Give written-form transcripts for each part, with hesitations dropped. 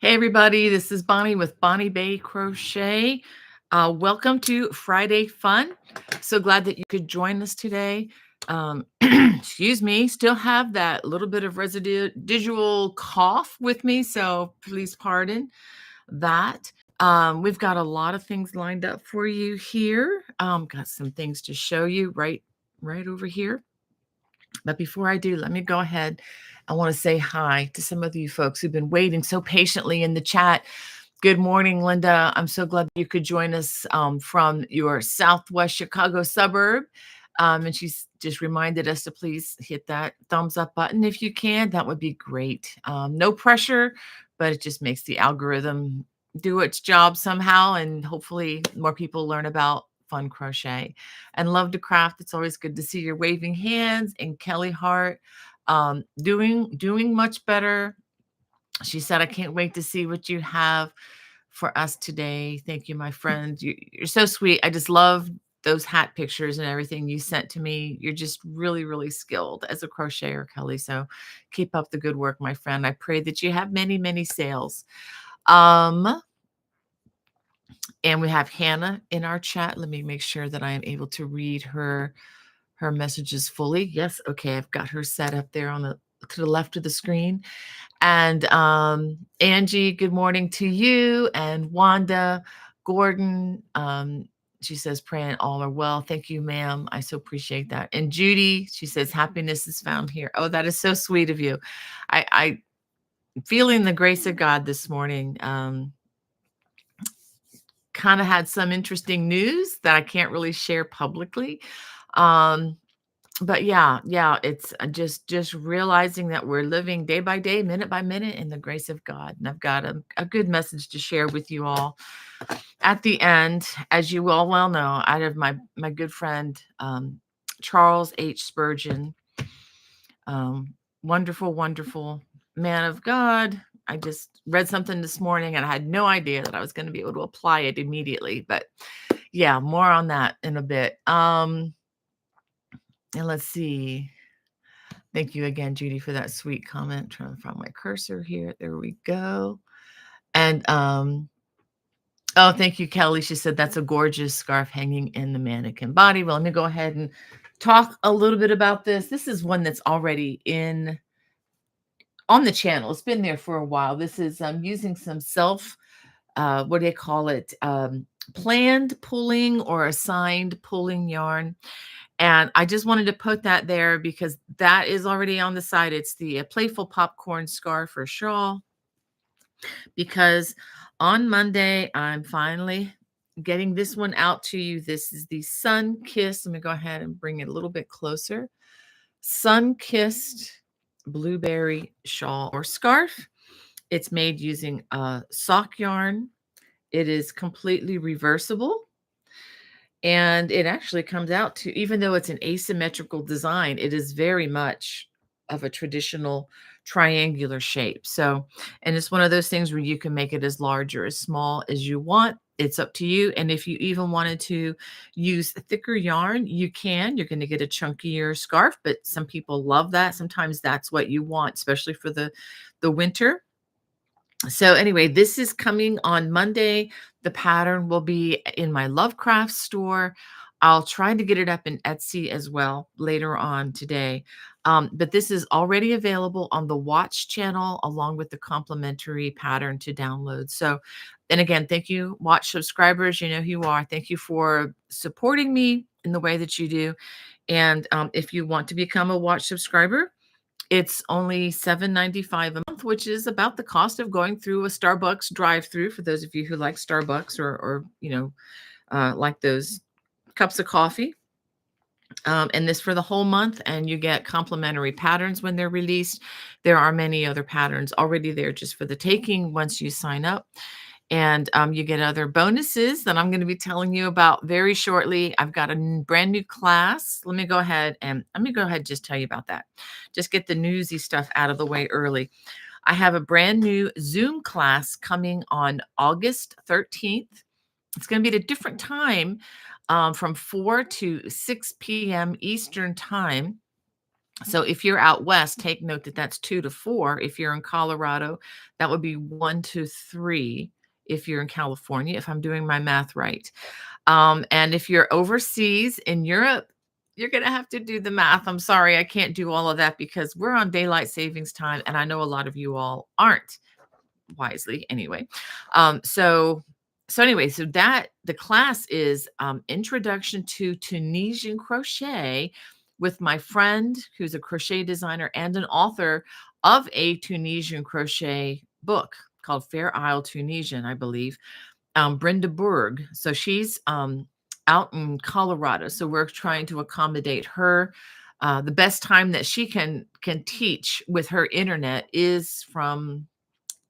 Hey everybody, this is Bonnie with Bonnie Bay Crochet. Welcome to Friday Fun. So glad that you could join us today. Excuse me, still have that little bit of residual cough with me, so please pardon that. We've got a lot of things lined up for you here. Got some things to show you right over here. But before I do, let me go ahead. I want to say hi to some of you folks who've been waiting so patiently in the chat. Good morning, Linda. I'm so glad you could join us from your Southwest Chicago suburb. And she's just reminded us to please hit that thumbs up button if you can. That would be great. No pressure, but it just makes the algorithm do its job somehow. And hopefully more people learn about fun crochet and love to craft. It's always good to see your waving hands. And Kelly Hart doing much better. She said, I can't wait to see what you have for us today. Thank you, my friend. You're so sweet. I just love those hat pictures and everything you sent to me. You're just really, really skilled as a crocheter, Kelly. So keep up the good work, my friend. I pray that you have many, many sales. And we have Hannah in our chat. Let me make sure that I am able to read her messages fully. Yes, okay, I've got her set up there on the to the left of the screen. And Angie, good morning to you. And Wanda Gordon, she says, praying all are well. Thank you, ma'am. I so appreciate that. And Judy, she says, happiness is found here. Oh, that is so sweet of you. I feeling the grace of God this morning. Kind of had some interesting news that I can't really share publicly. But yeah, it's just realizing that we're living day by day, minute by minute in the grace of God. And I've got a good message to share with you all at the end. As you all well know, out of my good friend, Charles H. Spurgeon, wonderful man of God. I just read something this morning and I had no idea that I was going to be able to apply it immediately. But yeah, more on that in a bit. And let's see. Thank you again, Judy, for that sweet comment. Trying to find my cursor here. There we go. And oh, thank you, Kelly. She said that's a gorgeous scarf hanging in the mannequin body. Well, let me go ahead and talk a little bit about this. This is one that's already on the channel. It's been there for a while. This is using some what do you call it? Planned pulling or assigned pulling yarn. And I just wanted to put that there because that is already on the site. It's the Playful Popcorn Scarf or Shawl. Because on Monday, I'm finally getting this one out to you. This is the Sunkissed. Let me go ahead and bring it a little bit closer. Sunkissed Blueberry Shawl or Scarf. It's made using sock yarn. It is completely reversible. And it actually comes out to, even though it's an asymmetrical design, it is very much of a traditional triangular shape. So, and it's one of those things where you can make it as large or as small as you want. It's up to you. And if you even wanted to use thicker yarn, you can. You're going to get a chunkier scarf, but some people love that. Sometimes that's what you want, especially for the winter. So anyway, this is coming on Monday. The pattern will be in my Lovecraft store. I'll try to get it up in Etsy as well later on today. But this is already available on the Watch channel along with the complimentary pattern to download. So, and again, thank you, Watch subscribers. You know who you are. Thank you for supporting me in the way that you do. And if you want to become a Watch subscriber, it's only $7.95 a month, which is about the cost of going through a Starbucks drive-through for those of you who like Starbucks or like those cups of coffee. And this for the whole month, and you get complimentary patterns when they're released. There are many other patterns already there just for the taking once you sign up. And you get other bonuses that I'm going to be telling you about very shortly. I've got a brand new class. Let me go ahead and just tell you about that. Just get the newsy stuff out of the way early. I have a brand new Zoom class coming on August 13th. It's going to be at a different time from 4 to 6 p.m. Eastern time. So if you're out west, take note that that's 2 to 4. If you're in Colorado, that would be 1 to 3 if you're in California, if I'm doing my math right. And if you're overseas in Europe, you're gonna have to do the math. I'm sorry, I can't do all of that because we're on daylight savings time, and I know a lot of you all aren't, wisely anyway. So that the class is Introduction to Tunisian Crochet with my friend who's a crochet designer and an author of a Tunisian crochet book called Fair Isle Tunisian, I believe. Brenda Berg. So she's out in Colorado. So we're trying to accommodate her. The best time that she can teach with her internet is from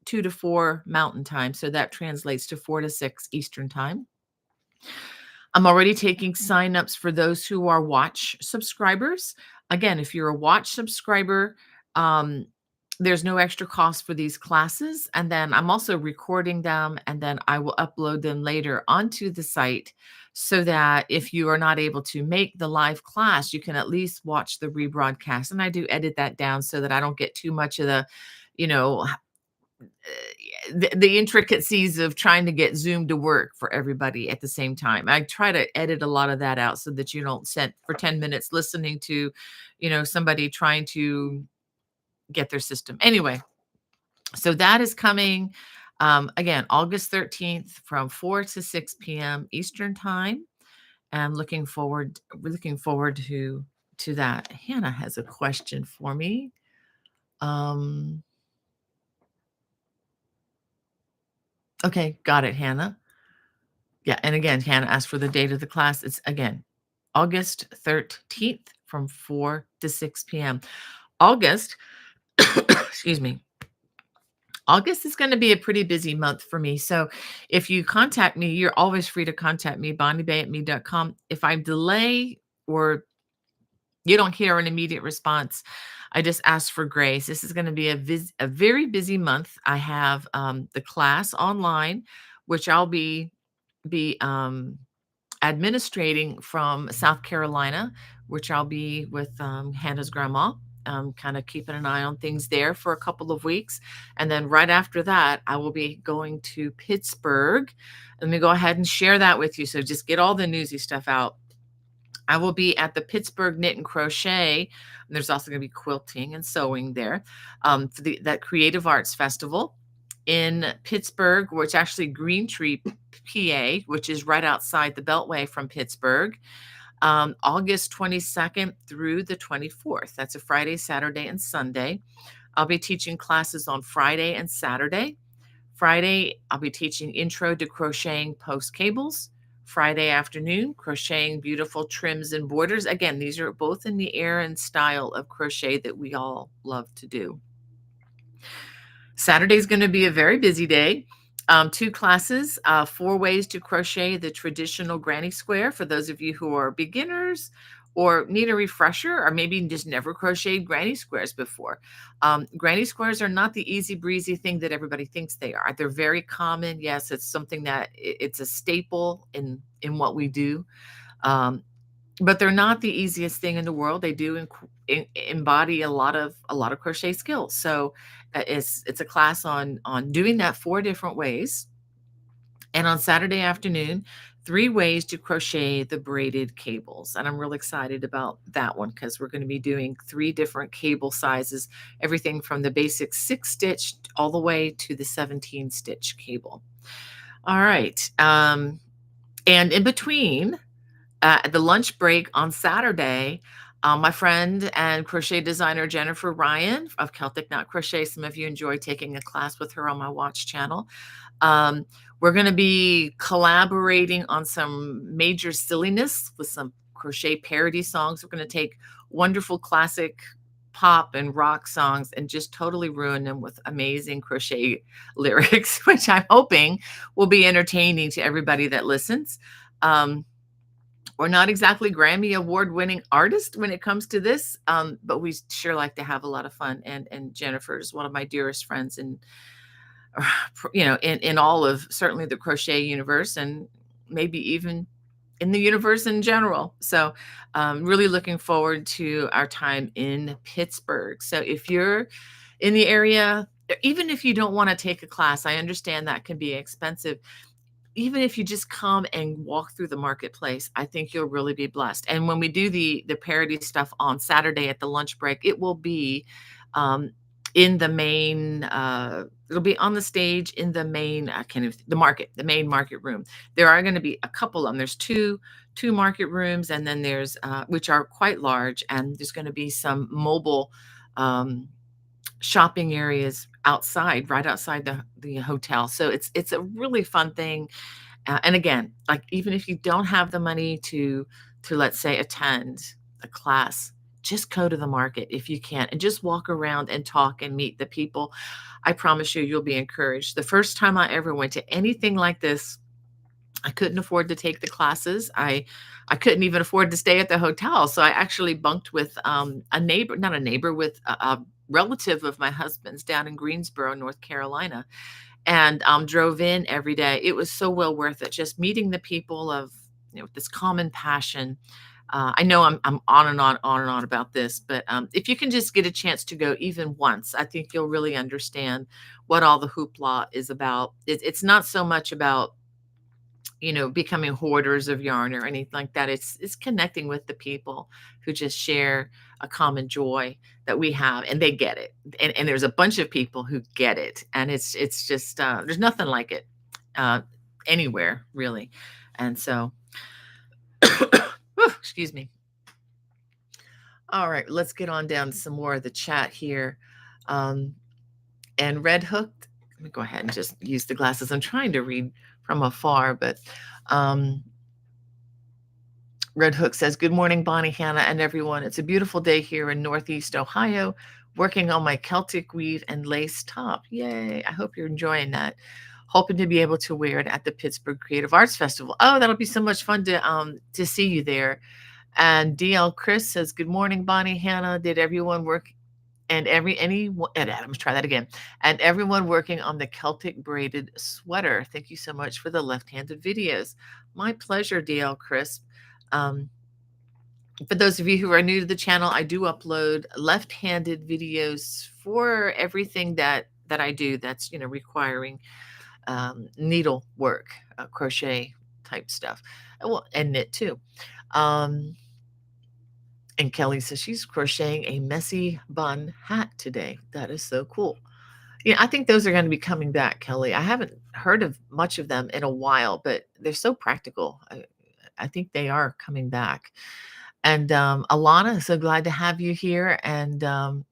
2 to 4 Mountain Time, so that translates to 4 to 6 Eastern Time. I'm already taking signups for those who are watch subscribers. Again, if you're a watch subscriber, um, there's no extra cost for these classes. And then I'm also recording them, and then I will upload them later onto the site so that if you are not able to make the live class, you can at least watch the rebroadcast. And I do edit that down so that I don't get too much of the, you know, the intricacies of trying to get Zoom to work for everybody at the same time. I try to edit a lot of that out so that you don't sit for 10 minutes listening to, somebody trying to get their system. Anyway, so that is coming again, August 13th from 4 to 6 p.m. Eastern Time. And we're looking forward to that. Hannah has a question for me. Okay, got it, Hannah. Yeah, and again, Hannah asked for the date of the class. It's again August 13th from 4 to 6 p.m. August, excuse me. August is going to be a pretty busy month for me. So if you contact me, you're always free to contact me, bonniebay@me.com. If I delay or you don't hear an immediate response, I just ask for grace. This is going to be a very busy month. I have the class online, which I'll be administrating from South Carolina, which I'll be with Hannah's grandma, kind of keeping an eye on things there for a couple of weeks. And then right after that, I will be going to Pittsburgh. Let me go ahead and share that with you. So just get all the newsy stuff out. I will be at the Pittsburgh Knit and Crochet. And there's also going to be quilting and sewing there for that Creative Arts Festival in Pittsburgh, which actually Green Tree, PA, which is right outside the Beltway from Pittsburgh, August 22nd through the 24th. That's a Friday, Saturday, and Sunday. I'll be teaching classes on Friday and Saturday. Friday, I'll be teaching Intro to Crocheting Post Cables. Friday afternoon, crocheting beautiful trims and borders. Again, these are both in the air and style of crochet that we all love to do. Saturday is going to be a very busy day. 2 classes, 4 ways to crochet the traditional granny square for those of you who are beginners or need a refresher, or maybe just never crocheted granny squares before. Granny squares are not the easy breezy thing that everybody thinks they are. They're very common. Yes, it's something that it's a staple in what we do. But they're not the easiest thing in the world. They do embody a lot of crochet skills. So it's a class on doing that 4 different ways. And on Saturday afternoon, 3 ways to crochet the braided cables. And I'm really excited about that one because we're going to be doing 3 different cable sizes, everything from the basic 6-stitch all the way to the 17-stitch cable. All right. And in between, at the lunch break on Saturday, my friend and crochet designer Jennifer Ryan of Celtic Knot Crochet, some of you enjoy taking a class with her on my watch channel. We're going to be collaborating on some major silliness with some crochet parody songs. We're going to take wonderful classic pop and rock songs and just totally ruin them with amazing crochet lyrics, which I'm hoping will be entertaining to everybody that listens. We're not exactly Grammy award-winning artists when it comes to this, but we sure like to have a lot of fun. And Jennifer is one of my dearest friends, and in all of certainly the crochet universe, and maybe even in the universe in general. So, really looking forward to our time in Pittsburgh. So, if you're in the area, even if you don't want to take a class, I understand that can be expensive. Even if you just come and walk through the marketplace, I think you'll really be blessed. And when we do the parody stuff on Saturday at the lunch break, it will be um, in the main. It'll be on the stage in the main. I can't even, the market, the main market room. There are going to be a couple of them. There's two market rooms, and then there's which are quite large, and there's going to be some mobile. Shopping areas outside, right outside the hotel. So it's a really fun thing. And again, like even if you don't have the money to let's say attend a class, just go to the market if you can and just walk around and talk and meet the people. I promise you, you'll be encouraged. The first time I ever went to anything like this, I couldn't afford to take the classes. I couldn't even afford to stay at the hotel. So I actually bunked with a neighbor, not a neighbor, with a relative of my husband's down in Greensboro, North Carolina, and drove in every day. It was so well worth it. Just meeting the people of this common passion. I know I'm on and on about this, but if you can just get a chance to go even once, I think you'll really understand what all the hoopla is about. It's not so much about becoming hoarders of yarn or anything like that. It's connecting with the people who just share a common joy that we have, and they get it. And there's a bunch of people who get it, and it's just there's nothing like it uh, anywhere really. And so, excuse me. All right, let's get on down to some more of the chat here. Um, and Red Hooked. Let me go ahead and just use the glasses. I'm trying to read from afar, but um, Red Hook says, "Good morning, Bonnie, Hannah, and everyone. It's a beautiful day here in Northeast Ohio, working on my Celtic weave and lace top. Yay. I hope you're enjoying that. Hoping to be able to wear it at the Pittsburgh Creative Arts Festival. Oh, that'll be so much fun to see you there." And DL Chris says, "Good morning, Bonnie, Hannah. Did everyone work and let me try that again. And everyone working on the Celtic braided sweater. Thank you so much for the left-handed videos." My pleasure, DL Chris. Um, for those of you who are new to the channel, I do upload left-handed videos for everything that I do that's requiring needle work, crochet type stuff, well, and knit too. And Kelly says she's crocheting a messy bun hat today. That is so cool. Yeah, I think those are going to be coming back, Kelly. I haven't heard of much of them in a while, but they're so practical. I think they are coming back. And Alana, so glad to have you here. And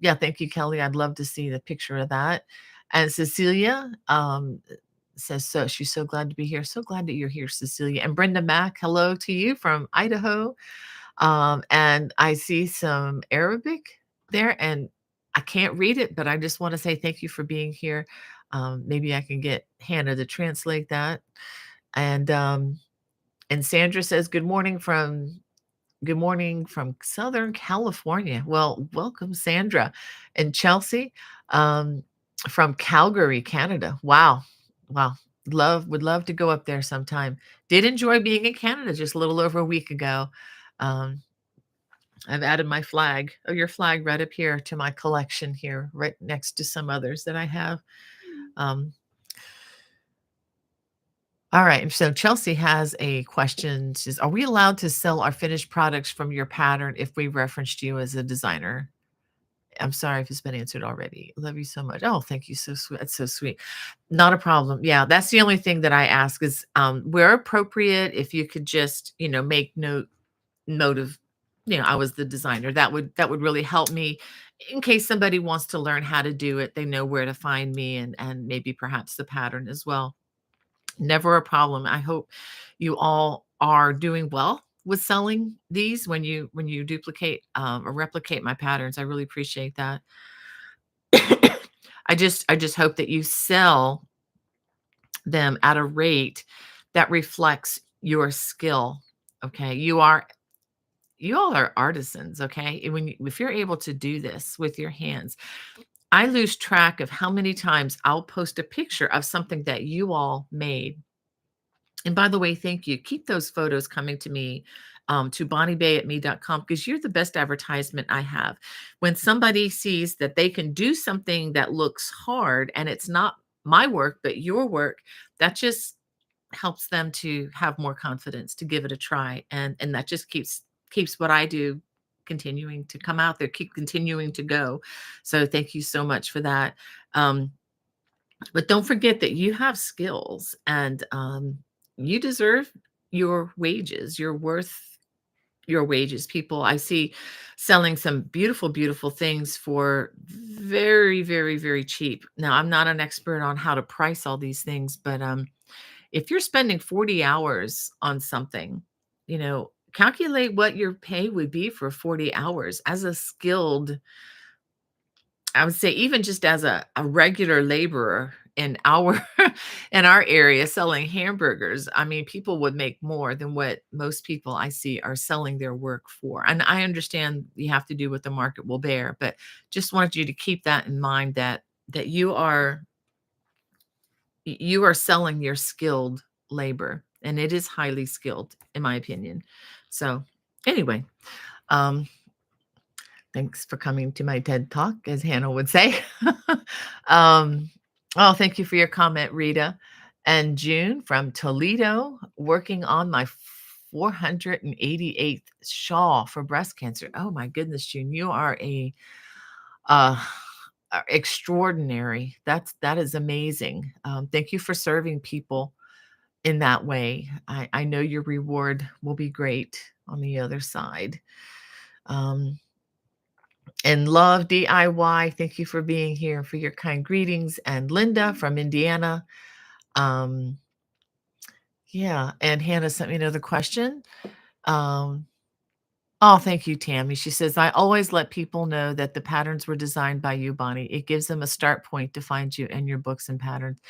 yeah, thank you, Kelly. I'd love to see the picture of that. And Cecilia says so she's so glad to be here. So glad that you're here, Cecilia. And Brenda Mack, hello to you from Idaho. And I see some Arabic there, and I can't read it, but I just want to say thank you for being here. Maybe I can get Hannah to translate that. And Sandra says, good morning from Southern California. Well, welcome, Sandra. And Chelsea from Calgary, Canada. Wow. Wow. Would love to go up there sometime. Did enjoy being in Canada just a little over a week ago. Um, I've added my flag, your flag right up here to my collection here, right next to some others that I have. Um, all right. So Chelsea has a question. She says, "Are we allowed to sell our finished products from your pattern if we referenced you as a designer?" I'm sorry if it's been answered already. Love you so much. Oh, thank you. So sweet. That's so sweet. Not a problem. Yeah, that's the only thing that I ask is where appropriate, if you could just, make note of, I was the designer. That would really help me in case somebody wants to learn how to do it. They know where to find me and maybe perhaps the pattern as well. Never a problem. I hope you all are doing well with selling these when you duplicate or replicate my patterns. I really appreciate that. I just hope that you sell them at a rate that reflects your skill. Okay. You all are artisans, okay? And if you're able to do this with your hands, I lose track of how many times I'll post a picture of something that you all made And by the way, thank you. Keep those photos coming to me, to bonniebay@me.com, because you're the best advertisement I have. When somebody sees that they can do something that looks hard and it's not my work, but your work, that just helps them to have more confidence to give it a try. And that just keeps what I do continuing to come out there, keep continuing to go. So thank you so much for that. Um, but don't forget that you have skills, and you deserve your wages. You're worth your wages. People I see selling some beautiful, beautiful things for very, very, very cheap. Now, I'm not an expert on how to price all these things, but if you're spending 40 hours on something, calculate what your pay would be for 40 hours as a skilled, I would say, even just as a regular laborer in our in our area selling hamburgers. I mean, people would make more than what most people I see are selling their work for. And I understand you have to do what the market will bear, but just wanted you to keep that in mind, that you are selling your skilled labor, and it is highly skilled in my opinion. So anyway, um thanks for coming to my TED Talk, as Hannah would say. um, oh, thank you for your comment, Rita. And June from Toledo, working on my 488th shawl for breast cancer. Oh my goodness, June, you are uh, extraordinary. That is amazing. Thank you for serving people in that way. I know your reward will be great on the other side. Um, And Love DIY, thank you for being here, for your kind greetings. And Linda from Indiana. Um, yeah, and Hannah sent me another question. Um, oh, thank you, Tammy. She says, I always let people know that the patterns were designed by you, Bonnie. It gives them a start point to find you and your books and patterns.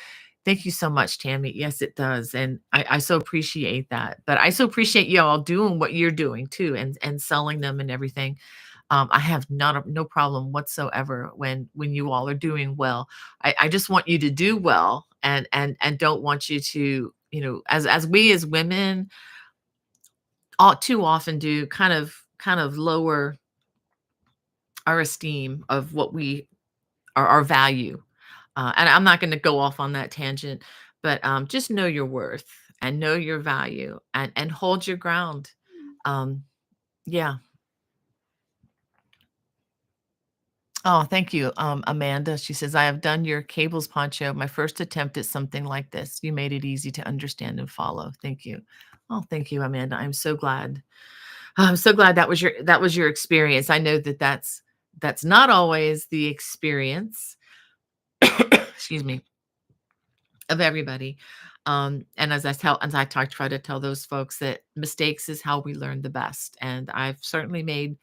Thank you so much, Tammy. Yes, it does. And I so appreciate that. But I so appreciate you all doing what you're doing too, and selling them and everything. I have no problem whatsoever when you all are doing well. I just want you to do well, and don't want you to, as we as women ought too often do, kind of lower our esteem of what we are, our value. And I'm not going to go off on that tangent, but just know your worth and know your value, and hold your ground. Yeah. Oh, thank you, Amanda. She says, I have done your cables poncho, my first attempt at something like this. You made it easy to understand and follow. Thank you. Oh, thank you, Amanda. I'm so glad. I'm so glad that was your experience. I know that's not always the experience, excuse me, of everybody. And try to tell those folks that mistakes is how we learn the best. And I've certainly made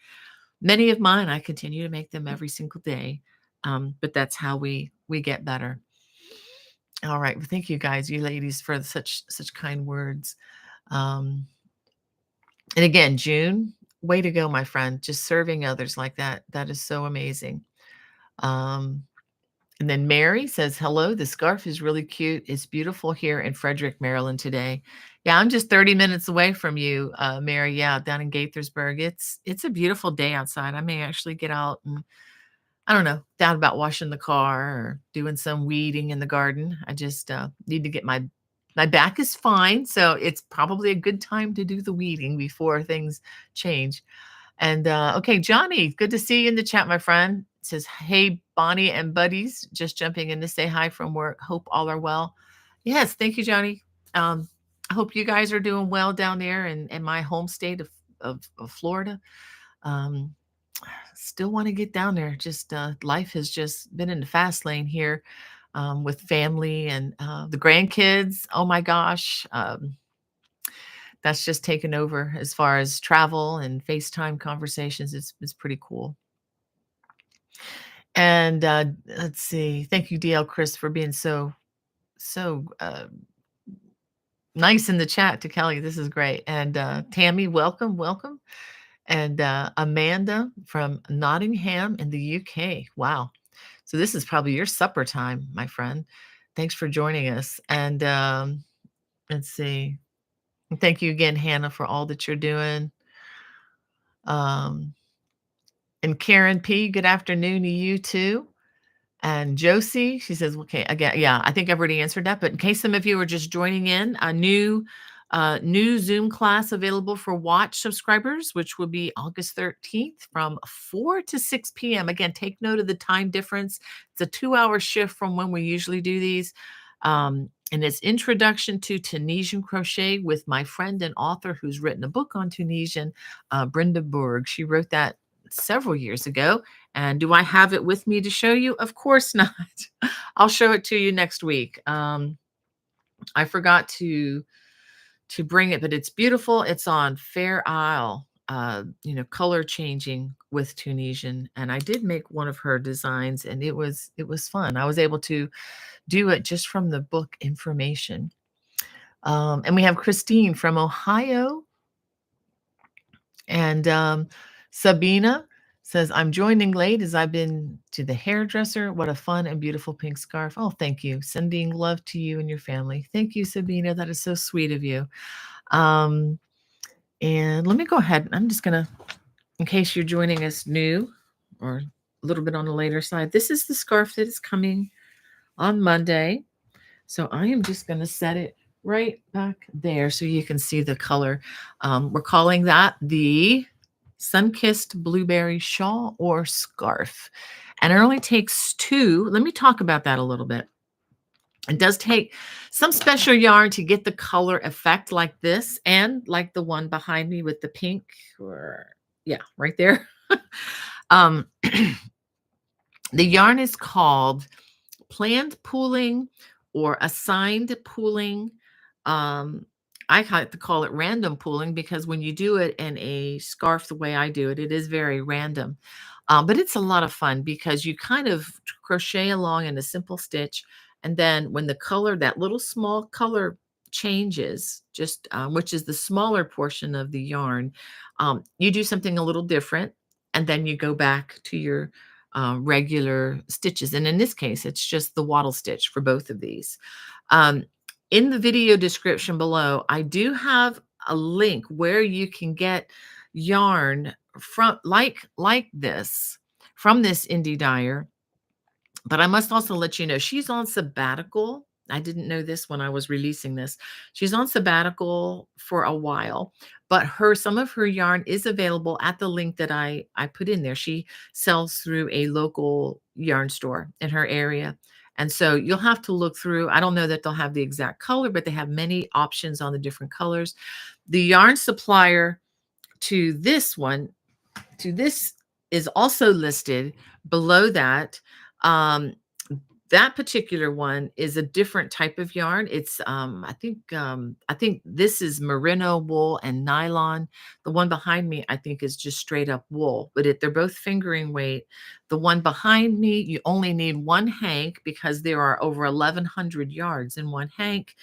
many of mine. I continue to make them every single day. But that's how we get better. All right. Well, thank you guys, you ladies, for such kind words. Um, and again, June, way to go, my friend. Just serving others like that. That is so amazing. Um, and then Mary says, hello, the scarf is really cute. It's beautiful here in Frederick, Maryland today. Yeah, I'm just 30 minutes away from you, Mary. Yeah, down in Gaithersburg. It's a beautiful day outside. I may actually get out and, I don't know, down about washing the car or doing some weeding in the garden. I just need to get my back is fine, so it's probably a good time to do the weeding before things change. And okay, Johnny, good to see you in the chat, my friend. Says, hey, Bonnie and buddies, just jumping in to say hi from work. Hope all are well. Yes, thank you, Johnny. I hope you guys are doing well down there in my home state of Florida. Um, Still want to get down there. Just life has just been in the fast lane here, with family and the grandkids. Oh my gosh. That's just taken over as far as travel and FaceTime conversations. It's pretty cool. And let's see. Thank you, DL Chris, for being so nice in the chat to Kelly. This is great. And Tammy, welcome, welcome. And Amanda from Nottingham in the UK. Wow. So this is probably your supper time, my friend. Thanks for joining us. And Let's see. Thank you again, Hannah, for all that you're doing. Um, and Karen P, good afternoon to you too. And Josie, she says, okay, again, yeah, I think I've already answered that. But in case some of you are just joining in, a new Zoom class available for Watch subscribers, which will be August 13th from 4 to 6 p.m. Again, take note of the time difference. It's a 2-hour shift from when we usually do these. And it's Introduction to Tunisian Crochet with my friend and author who's written a book on Tunisian, Brenda Berg. She wrote that several years ago. And do I have it with me to show you? Of course not. I'll show it to you next week. I forgot to bring it, but it's beautiful. It's on Fair Isle, color changing with Tunisian. And I did make one of her designs, and it was fun. I was able to do it just from the book information. And we have Christine from Ohio. And Sabina says, I'm joining late as I've been to the hairdresser. What a fun and beautiful pink scarf. Oh, thank you. Sending love to you and your family. Thank you, Sabina. That is so sweet of you. And let me go ahead. I'm just going to, in case you're joining us new or a little bit on the later side, this is the scarf that is coming on Monday. So I am just going to set it right back there so you can see the color. We're calling that the Sunkissed Blueberry Shawl or Scarf. And it only takes 2. Let me talk about that a little bit. It does take some special yarn to get the color effect like this and like the one behind me with the pink, or yeah, right there. The yarn is called planned pooling or assigned pooling. I like to call it random pooling because when you do it in a scarf the way I do it, it is very random. But it's a lot of fun because you kind of crochet along in a simple stitch. And then when the color, that little small color changes, just which is the smaller portion of the yarn, you do something a little different. And then you go back to your regular stitches. And in this case, it's just the wattle stitch for both of these. In the video description below, I do have a link where you can get yarn from like this from this indie dyer. But I must also let you know she's on sabbatical. I didn't know this when I was releasing this. She's on sabbatical for a while, but some of her yarn is available at the link that I put in there. She sells through a local yarn store in her area. And so you'll have to look through. I don't know that they'll have the exact color, but they have many options on the different colors. The yarn supplier to this one, is also listed below that. That particular one is a different type of yarn. It's I think this is merino wool and nylon. The one behind me I think is just straight up wool, but they're both fingering weight. The one behind me, you only need 1 hank because there are over 1,100 yards in 1 hank.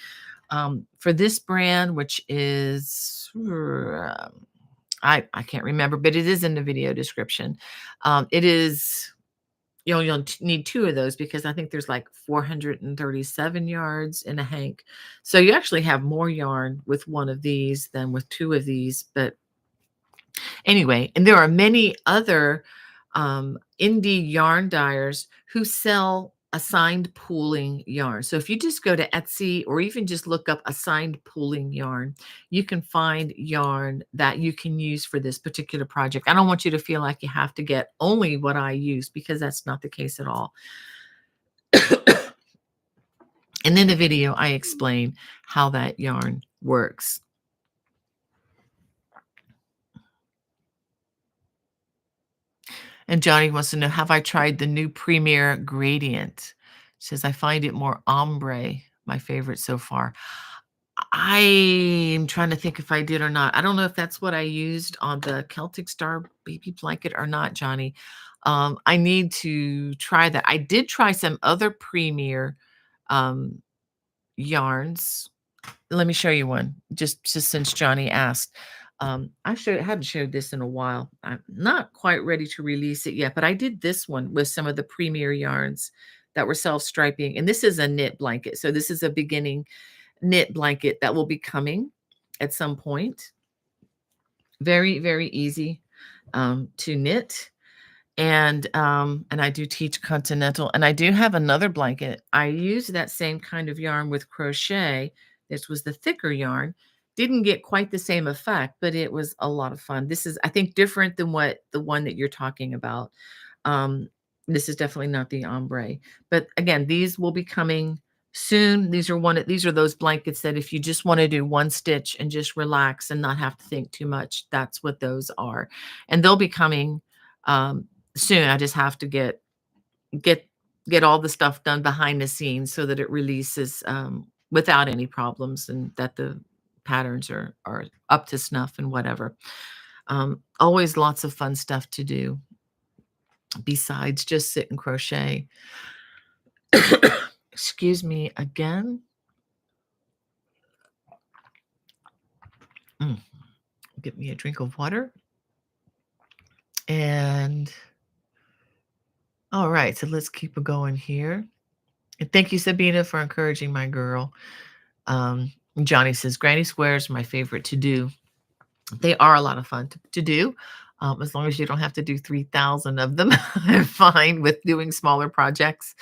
For this brand, which is I can't remember, but it is in the video description. It is, you'll need 2 of those because I think there's like 437 yards in a hank. So you actually have more yarn with 1 of these than with 2 of these. But anyway, and there are many other indie yarn dyers who sell assigned pooling yarn. So if you just go to Etsy or even just look up assigned pooling yarn, you can find yarn that you can use for this particular project. I don't want you to feel like you have to get only what I use because that's not the case at all. And in the video, I explain how that yarn works. And Johnny wants to know, have I tried the new Premier Gradient? Says, I find it more ombre, my favorite so far. I'm trying to think if I did or not. I don't know if that's what I used on the Celtic Star baby blanket or not, Johnny. I need to try that. I did try some other Premier yarns. Let me show you one, just since Johnny asked. I haven't showed this in a while. I'm not quite ready to release it yet, but I did this one with some of the Premier yarns that were self-striping. And this is a knit blanket. So this is a beginning knit blanket that will be coming at some point. Very, very easy to knit. And I do teach continental, and I do have another blanket. I use that same kind of yarn with crochet. This was the thicker yarn. Didn't get quite the same effect, but it was a lot of fun. This is, I think, different than what the one that you're talking about. Um, this is definitely not the ombre, but again, these will be coming soon. These are those blankets that if you just want to do one stitch and just relax and not have to think too much, that's what those are. And they'll be coming soon. I just have to get get all the stuff done behind the scenes so that it releases without any problems, and that the patterns are up to snuff and whatever. Always lots of fun stuff to do besides just sit and crochet. Excuse me again. Get me a drink of water. And all right, so let's keep it going here. And thank you, Sabina, for encouraging my girl. Johnny says, Granny squares are my favorite to do. They are a lot of fun to do. As long as you don't have to do 3,000 of them, I'm fine with doing smaller projects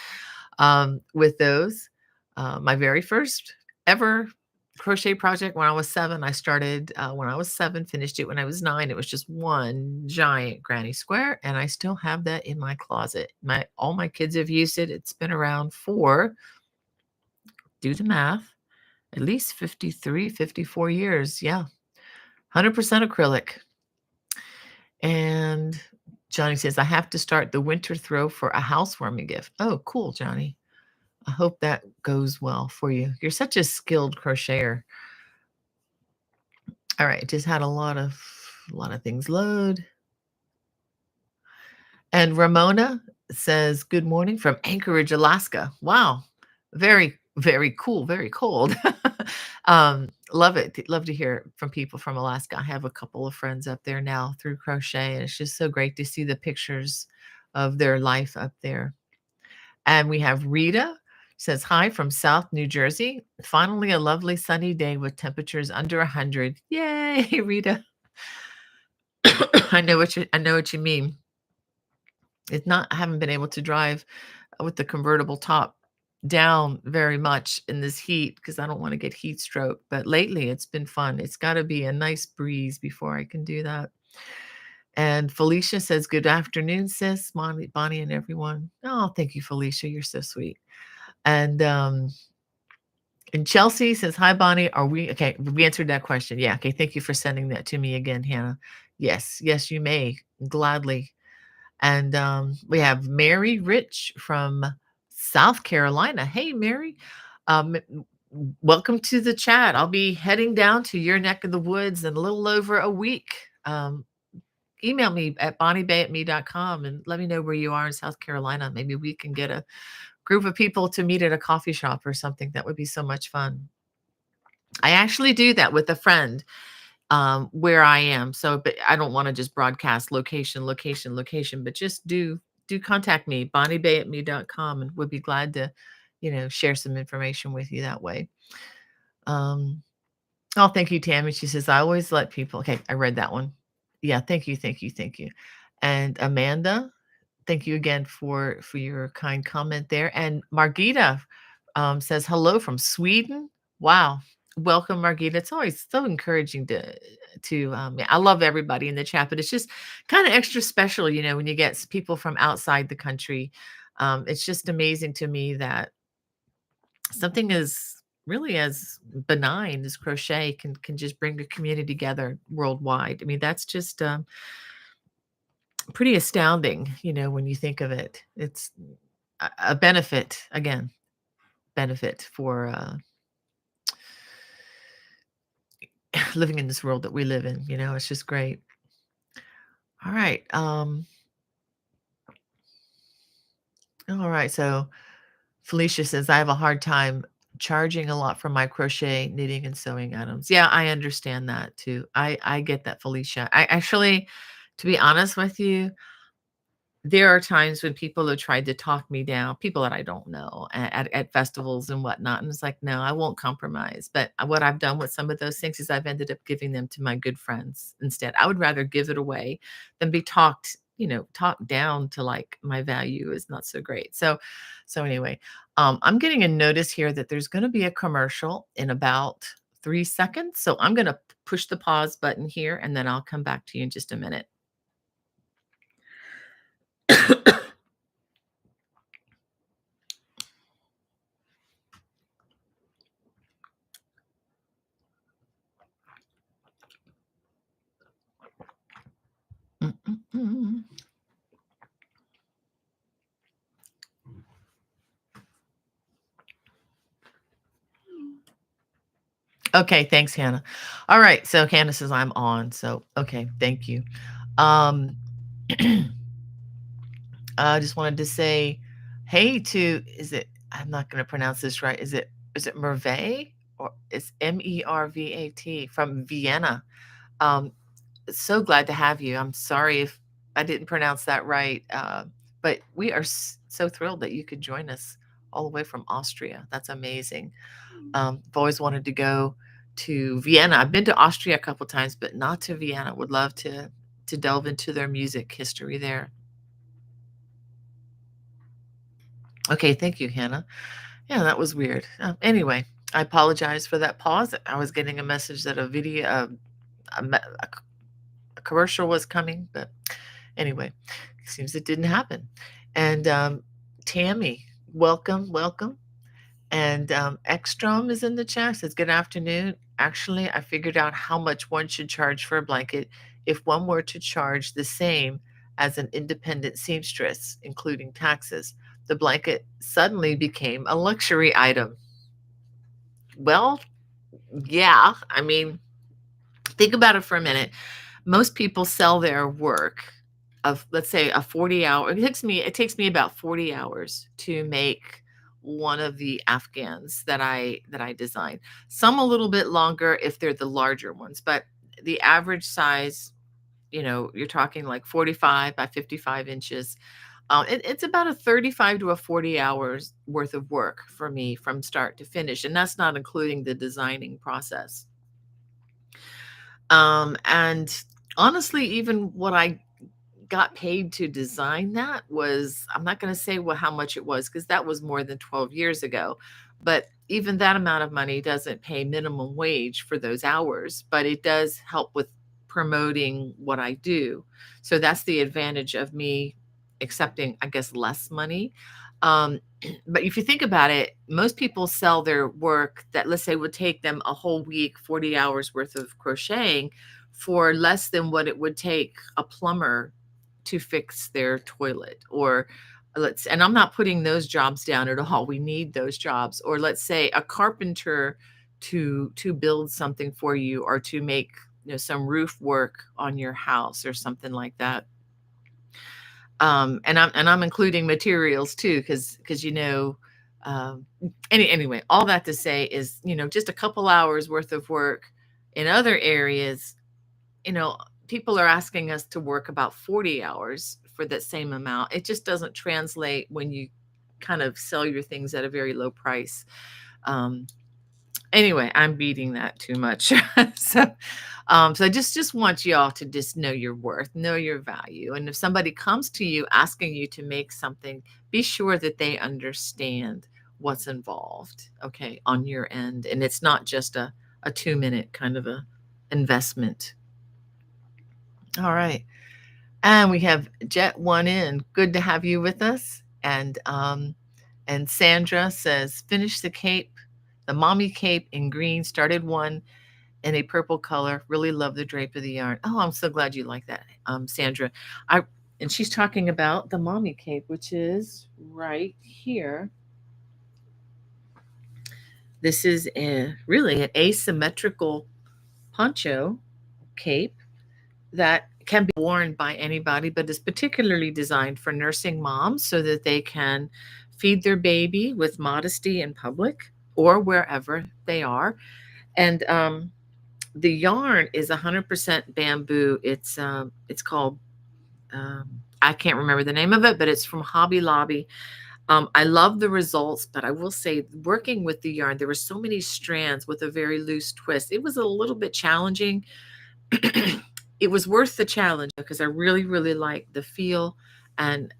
with those. My very first ever crochet project when I was 7, I started when I was 7, finished it when I was 9. It was just one giant granny square, and I still have that in my closet. All my kids have used it. It's been around for, do the math, at least 53, 54 years. Yeah. 100% acrylic. And Johnny says, I have to start the winter throw for a housewarming gift. Oh, cool, Johnny. I hope that goes well for you. You're such a skilled crocheter. All right, just had a lot of things load. And Ramona says, good morning from Anchorage, Alaska. Wow. Very, very cool, very cold. Love it. Love to hear from people from Alaska. I have a couple of friends up there now through crochet, and it's just so great to see the pictures of their life up there. And we have Rita says, hi from South New Jersey. Finally, a lovely sunny day with temperatures under 100. Yay, Rita. I know what you mean. I haven't been able to drive with the convertible top down very much in this heat because I don't want to get heat stroke. But lately it's been fun. It's got to be a nice breeze before I can do that. And Felicia says, good afternoon, sis, Bonnie, and everyone. Oh, thank you, Felicia. You're so sweet. And Chelsea says, hi, Bonnie. Are we okay? We answered that question. Yeah. Okay. Thank you for sending that to me again, Hannah. Yes, you may gladly. And we have Mary Rich from South Carolina. Hey, Mary. Welcome to the chat. I'll be heading down to your neck of the woods in a little over a week. Email me at bonniebay@me.com and let me know where you are in South Carolina. Maybe we can get a group of people to meet at a coffee shop or something. That would be so much fun. I actually do that with a friend where I am. So, but I don't want to just broadcast location, but just do contact me, bonniebay@me.com, and we'll be glad to, share some information with you that way. Oh, thank you, Tammy. She says, I always let people, okay, I read that one. Yeah, thank you. And Amanda, thank you again for your kind comment there. And Margita says, hello from Sweden. Wow. Welcome, Margita. It's always so encouraging I love everybody in the chat, but it's just kind of extra special, when you get people from outside the country. It's just amazing to me that something as really as benign as crochet can just bring a community together worldwide. I mean, that's just pretty astounding, when you think of it. It's a benefit for living in this world that we live in. It's just great. All right. All right. So Felicia says, I have a hard time charging a lot for my crochet, knitting, and sewing items. Yeah, I understand that too. I get that, Felicia. I actually, to be honest with you, there are times when people have tried to talk me down, people that I don't know at festivals and whatnot. And it's like, no, I won't compromise. But what I've done with some of those things is I've ended up giving them to my good friends instead. I would rather give it away than be talked, talked down to like my value is not so great. So anyway, I'm getting a notice here that there's going to be a commercial in about 3 seconds. So I'm going to push the pause button here and then I'll come back to you in just a minute. Mm-mm-mm. Okay, thanks, Hannah. All right, so Hannah says I'm on. So okay, thank you. Um, I just wanted to say, hey to is it? I'm not going to pronounce this right. Is it Merve or it's Mervat from Vienna? Um, so glad to have you. I'm sorry if I didn't pronounce that right, but we are so thrilled that you could join us all the way from Austria. That's amazing. I've always wanted to go to Vienna. I've been to Austria a couple times, but not to Vienna. Would love to delve into their music history there. Okay, thank you, Hannah. Yeah, that was weird. Anyway, I apologize for that pause. I was getting a message that a video, a commercial was coming, but anyway, it seems it didn't happen. And Tammy, welcome, welcome. And Ekstrom is in the chat, says, good afternoon. Actually, I figured out how much one should charge for a blanket if one were to charge the same as an independent seamstress, including taxes. The blanket suddenly became a luxury item. Well, yeah. I mean, think about it for a minute. Most people sell their work of, let's say, a 40-hour. It takes me about 40 hours to make one of the Afghans that I design. Some a little bit longer if they're the larger ones, but the average size, you're talking like 45 by 55 inches. It's about a 35 to a 40 hours worth of work for me from start to finish, and that's not including the designing process. And honestly, even what I got paid to design that was, I'm not going to say how much it was because that was more than 12 years ago. But even that amount of money doesn't pay minimum wage for those hours, but it does help with promoting what I do. So that's the advantage of me accepting, I guess, less money. Um, but if you think about it, most people sell their work that, let's say, would take them a whole week, 40 hours worth of crocheting for less than what it would take a plumber to fix their toilet. Or and I'm not putting those jobs down at all. We need those jobs. Or let's say a carpenter to build something for you, or to make some roof work on your house or something like that. And I'm including materials too, because um, anyway, all that to say is, just a couple hours worth of work in other areas. you know People are asking us to work about 40 hours for that same amount. It just doesn't translate when you kind of sell your things at a very low price. um, Anyway, I'm beating that too much. So I just want y'all to just know your worth, know your value. And if somebody comes to you asking you to make something, be sure that they understand what's involved, okay, on your end. And it's not just a 2-minute kind of a investment. All right. And we have Jet One in. Good to have you with us. And Sandra says, finish the cape, the mommy cape in green, started one in a purple color. Really love the drape of the yarn. Oh, I'm so glad you like that, Sandra. And she's talking about the mommy cape, which is right here. This is really an asymmetrical poncho cape that can be worn by anybody, but is particularly designed for nursing moms so that they can feed their baby with modesty in public or wherever they are. And the yarn is 100% bamboo. It's called I can't remember the name of it, but it's from Hobby Lobby. I love the results, but I will say working with the yarn, there were so many strands with a very loose twist. It was a little bit challenging. It was worth the challenge because I really, really like the feel, and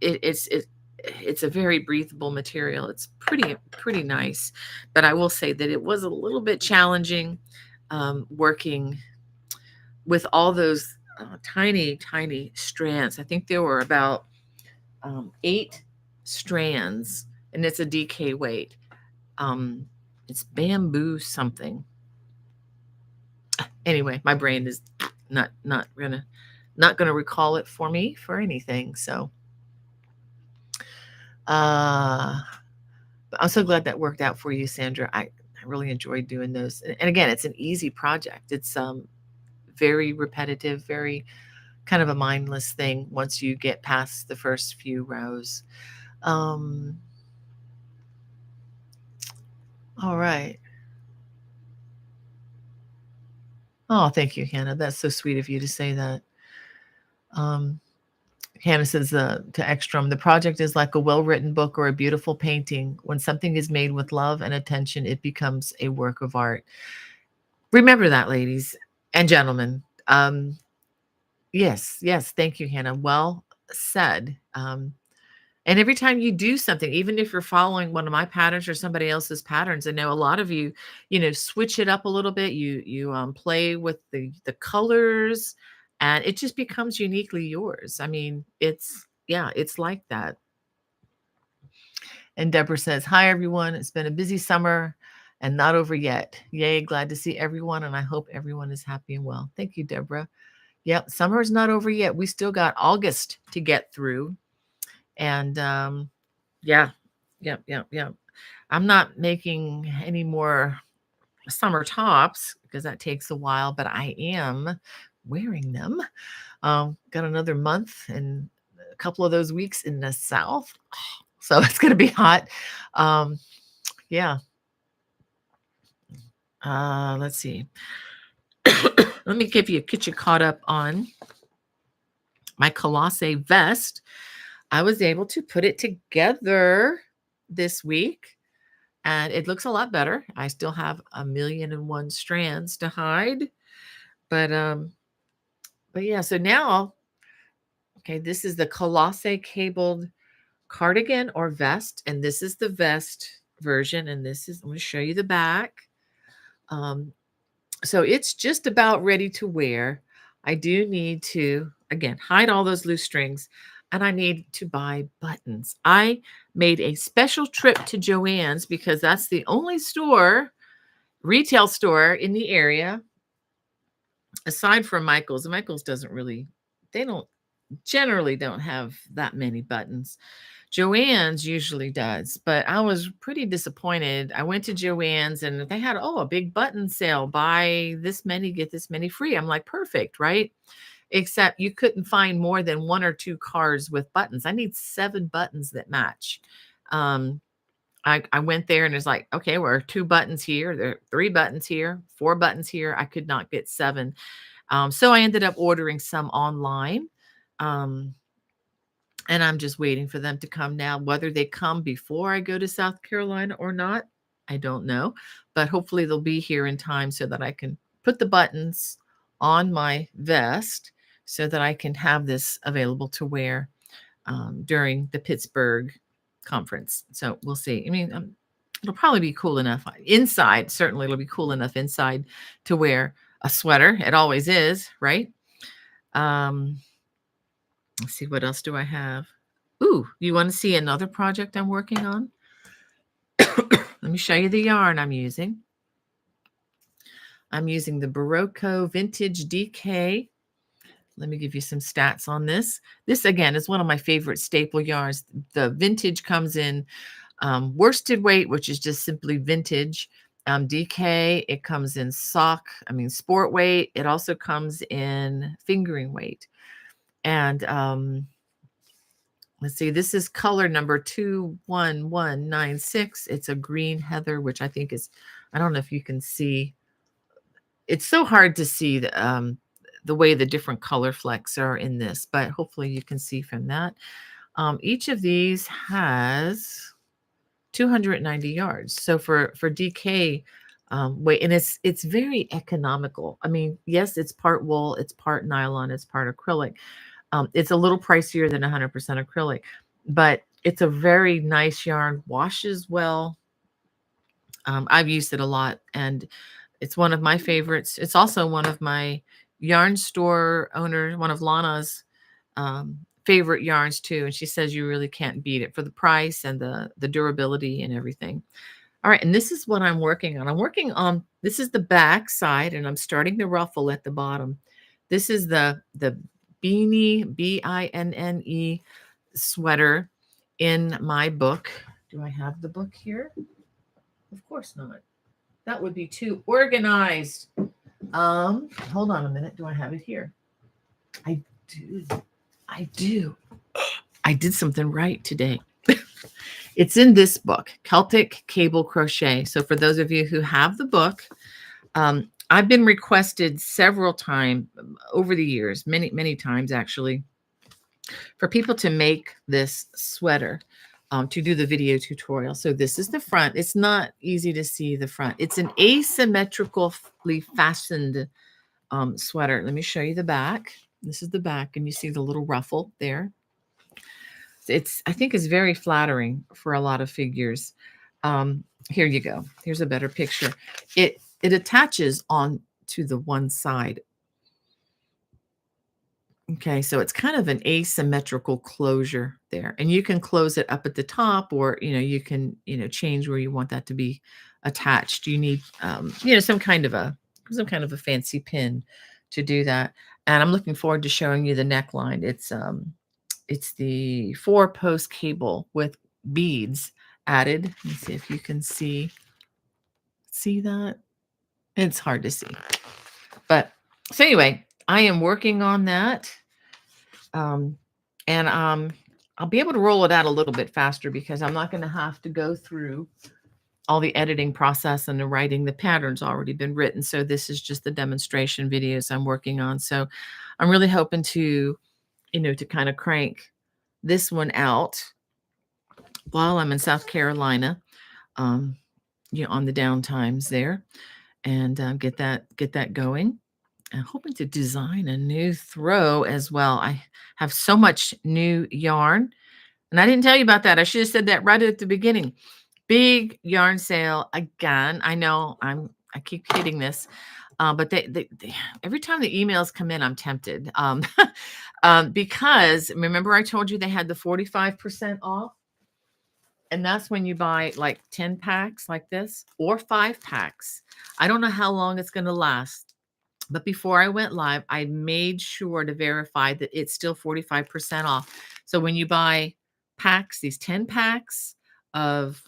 it's a very breathable material. It's pretty nice, but I will say that it was a little bit challenging working with all those tiny strands. I think there were about 8 strands, and it's a DK weight. It's bamboo something. Anyway, my brain is not gonna recall it for me for anything. So I'm so glad that worked out for you, Sandra. I really enjoyed doing those. And again, it's an easy project. It's very repetitive, very kind of a mindless thing once you get past the first few rows. All right. Oh, thank you, Hannah. That's so sweet of you to say that. Hannah says to Ekstrom, the project is like a well-written book or a beautiful painting. When something is made with love and attention, it becomes a work of art. Remember that, ladies and gentlemen. Yes, thank you, Hannah. Well said. And every time you do something, even if you're following one of my patterns or somebody else's patterns, I know a lot of you, switch it up a little bit. You play with the colors, and it just becomes uniquely yours. I mean, it's like that. And Deborah says, "Hi everyone. It's been a busy summer and not over yet. Yay, glad to see everyone, and I hope everyone is happy and well." Thank you, Deborah. Yep, summer is not over yet. We still got August to get through. And yeah. I'm not making any more summer tops because that takes a while, but I am wearing them. Got another month and a couple of those weeks in the South. So it's going to be hot. Yeah. Let's see. Let me get you caught up on my Colasse vest. I was able to put it together this week, and it looks a lot better. I still have 1,000,001 strands to hide, but yeah. So now, okay, this is the Colasse cabled cardigan or vest, and this is the vest version, and this is, I'm going to show you the back. So it's just about ready to wear. I do need to, again, hide all those loose strings, and I need to buy buttons. I made a special trip to Joann's because that's the only retail store in the area, aside from Michael's. Michael's they generally don't have that many buttons. Joann's usually does, but I was pretty disappointed. I went to Joann's and they had, a big button sale. Buy this many, get this many free. I'm like, perfect, right? Except you couldn't find more than 1 or 2 cards with buttons. I need 7 buttons that match. I went there and it's like, okay, there are 2 buttons here. There are 3 buttons here, 4 buttons here. I could not get 7. So I ended up ordering some online. And I'm just waiting for them to come now. Whether they come before I go to South Carolina or not, I don't know. But hopefully they'll be here in time so that I can put the buttons on my vest so that I can have this available to wear during the Pittsburgh conference. So we'll see. I mean, it'll probably be cool enough inside. Certainly it'll be cool enough inside to wear a sweater. It always is, right? Let's see, what else do I have? Ooh, you want to see another project I'm working on? Let me show you the yarn I'm using. I'm using the Barocco Vintage DK. Let me give you some stats on this. This, again, is one of my favorite staple yarns. The vintage comes in worsted weight, which is just simply vintage. DK, it comes in sport weight. It also comes in fingering weight. And let's see, this is color number 21196. It's a green heather, which I think is, I don't know if you can see. It's so hard to see the way the different color flecks are in this, but hopefully you can see from that. Each of these has 290 yards. So for DK weight, and it's very economical. I mean, yes, it's part wool, it's part nylon, it's part acrylic. It's a little pricier than 100% acrylic, but it's a very nice yarn, washes well. I've used it a lot, and it's one of my favorites. It's also one of my yarn store owner, one of Lana's favorite yarns too. And she says you really can't beat it for the price and the durability and everything. All right, and this is what I'm working on. I'm working on, this is the back side, and I'm starting the ruffle at the bottom. This is the beanie, B-I-N-N-E sweater in my book. Do I have the book here? Of course not. That would be too organized. Hold on a minute. Do I have it here? I do. I do. I did something right today. It's in this book, Celtic Cable Crochet. So for those of you who have the book, I've been requested several times over the years, many times actually, for people to make this sweater, to do the video tutorial. So this is the front. It's not easy to see the front. It's an asymmetrically fastened sweater. Let me show you the back. This is the back, and you see the little ruffle there. I think it's very flattering for a lot of figures. Here you go. Here's a better picture. It attaches on to the one side. Okay, so it's kind of an asymmetrical closure there, and you can close it up at the top, or you can change where you want that to be attached. You need some kind of a fancy pin to do that. And I'm looking forward to showing you the neckline. It's the 4-post cable with beads added. Let me see if you can see that. It's hard to see, but so anyway, I am working on that. And I'll be able to roll it out a little bit faster because I'm not going to have to go through all the editing process and the writing. The pattern's already been written. So this is just the demonstration videos I'm working on. So I'm really hoping to, to kind of crank this one out while I'm in South Carolina, on the down times there, and get that going. I'm hoping to design a new throw as well. I have so much new yarn, and I didn't tell you about that. I should have said that right at the beginning. Big yarn sale again. I know I keep hitting this, but they every time the emails come in, I'm tempted. Because remember I told you they had the 45% off, and that's when you buy like 10 packs like this or 5 packs. I don't know how long it's going to last. But before I went live, I made sure to verify that it's still 45% off. So when you buy packs, these 10 packs of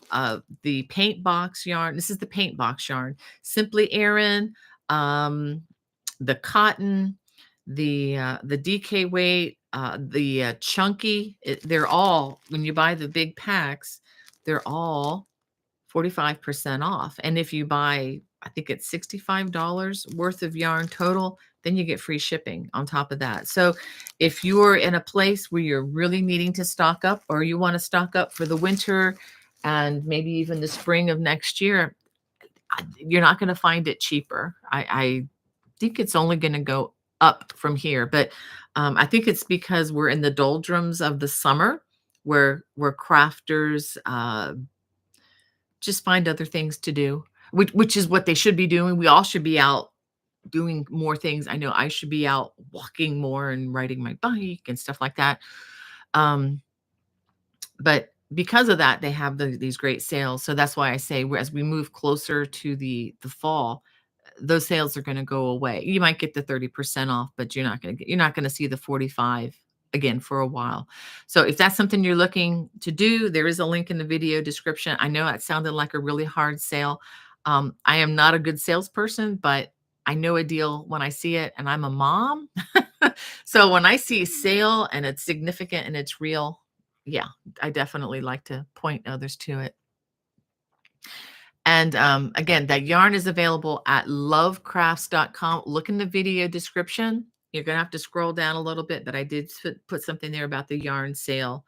the paint box yarn, this is the paint box yarn, Simply Aran, the cotton, the DK weight, the chunky, they're all, when you buy the big packs, they're all 45% off. And if you buy, I think it's $65 worth of yarn total, then you get free shipping on top of that. So if you're in a place where you're really needing to stock up, or you want to stock up for the winter and maybe even the spring of next year, you're not going to find it cheaper. I think it's only going to go up from here. But I think it's because we're in the doldrums of the summer where crafters just find other things to do, which is what they should be doing. We all should be out doing more things. I know I should be out walking more and riding my bike and stuff like that. But because of that, they have these great sales. So that's why I say, as we move closer to the fall, those sales are going to go away. You might get the 30% off, but you're not going to see the 45 again for a while. So if that's something you're looking to do, there is a link in the video description. I know it sounded like a really hard sale. I am not a good salesperson, but I know a deal when I see it, and I'm a mom. So when I see a sale and it's significant and it's real, yeah, I definitely like to point others to it. And again, that yarn is available at lovecrafts.com. Look in the video description. You're gonna have to scroll down a little bit, but I did put something there about the yarn sale.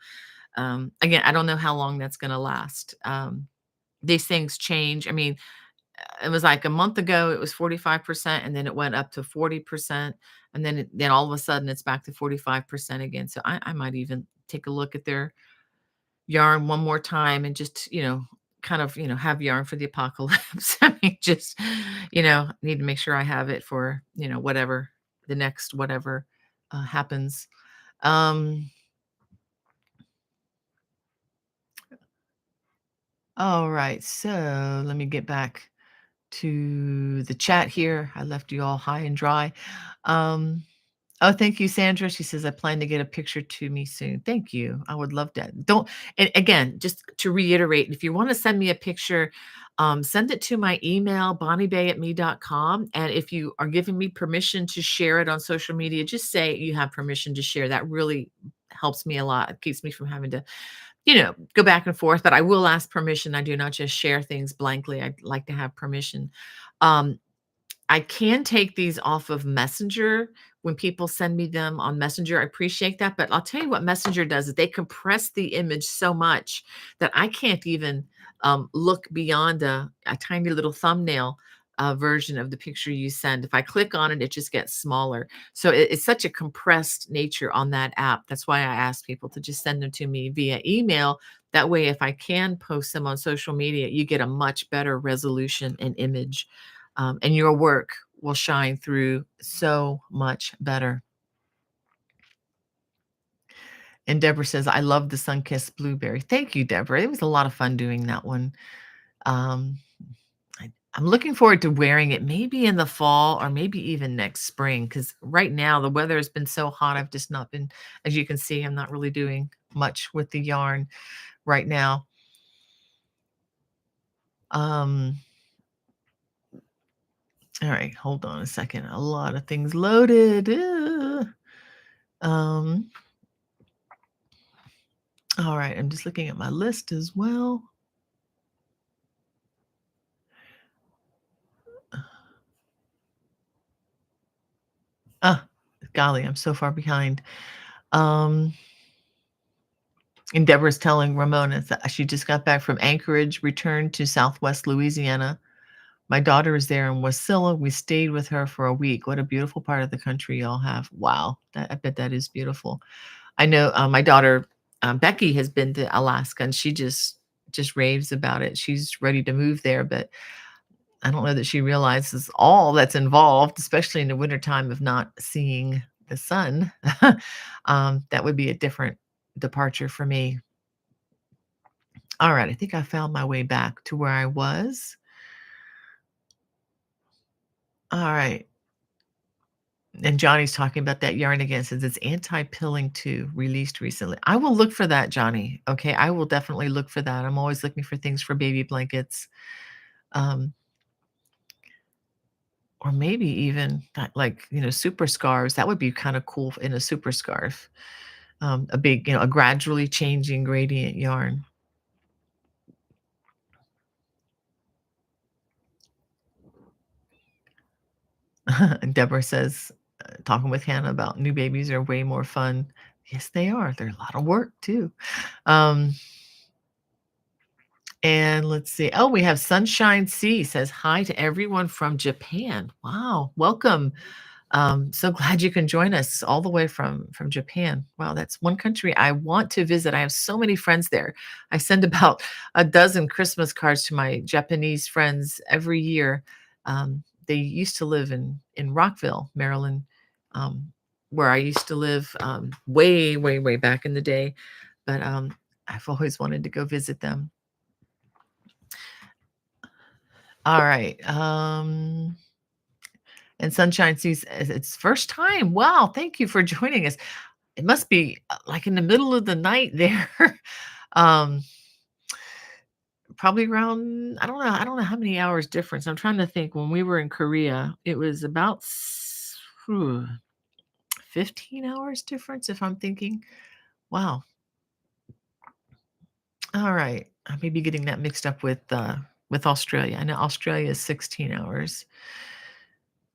Again, I don't know how long that's gonna last. These things change. I mean, it was like a month ago, it was 45%, and then it went up to 40%, and then all of a sudden it's back to 45% again. So I might even take a look at their yarn one more time and just, kind of, have yarn for the apocalypse. I mean, just, need to make sure I have it for, whatever the next whatever happens. Um, all right, so let me get back to the chat here. I left you all high and dry. Um, oh, thank you, Sandra. She says, I plan to get a picture to me soon. Thank you. I would love that. Don't, and again, just to reiterate, if you want to send me a picture, send it to my email, bonniebay@me.com. And if you are giving me permission to share it on social media, just say you have permission to share. That really helps me a lot. It keeps me from having to, go back and forth, but I will ask permission. I do not just share things blankly. I'd like to have permission. Um, I can take these off of Messenger when people send me them on Messenger. I appreciate that, but I'll tell you what Messenger does is they compress the image so much that I can't even look beyond a tiny little thumbnail version of the picture you send. If I click on it, it just gets smaller. So it's such a compressed nature on that app. That's why I ask people to just send them to me via email. That way, if I can post them on social media, you get a much better resolution and image, and your work will shine through so much better. And Deborah says, I love the Sunkissed blueberry. Thank you, Deborah. It was a lot of fun doing that one. Um, I'm looking forward to wearing it maybe in the fall or maybe even next spring, because right now the weather has been so hot. I've just not been, as you can see, I'm not really doing much with the yarn right now. Um, all right, hold on a second. A lot of things loaded. Um, all right, I'm just looking at my list as well. Ah, golly, I'm so far behind. Um, and Deborah's telling Ramona that she just got back from Anchorage, returned to Southwest Louisiana. My daughter is there in Wasilla. We stayed with her for a week. What a beautiful part of the country y'all have. Wow, I bet that is beautiful. I know my daughter Becky has been to Alaska, and she just raves about it. She's ready to move there, but I don't know that she realizes all that's involved, especially in the wintertime of not seeing the sun. That would be a different departure for me. All right, I think I found my way back to where I was. All right. And Johnny's talking about that yarn again. Says it's anti-pilling too, released recently. I will look for that, Johnny. Okay, I will definitely look for that. I'm always looking for things for baby blankets. Um, or maybe even like, super scarves. That would be kind of cool in a super scarf. A big, a gradually changing gradient yarn. And Deborah says, talking with Hannah about new babies are way more fun. Yes, they are. They're a lot of work too. Um, and let's see. Oh, we have Sunshine C says hi to everyone from Japan. Wow, welcome. So glad you can join us all the way from Japan. Wow, that's one country I want to visit. I have so many friends there. I send about a dozen Christmas cards to my Japanese friends every year. They used to live in Rockville, Maryland, where I used to live way, way, way back in the day. But I've always wanted to go visit them. All right. And Sunshine sees it's first time. Wow, thank you for joining us. It must be like in the middle of the night there. um, Probably around, I don't know how many hours difference. I'm trying to think. When we were in Korea, it was about 15 hours difference, if I'm thinking. Wow. All right. I may be getting that mixed up with Australia. I know Australia is 16 hours.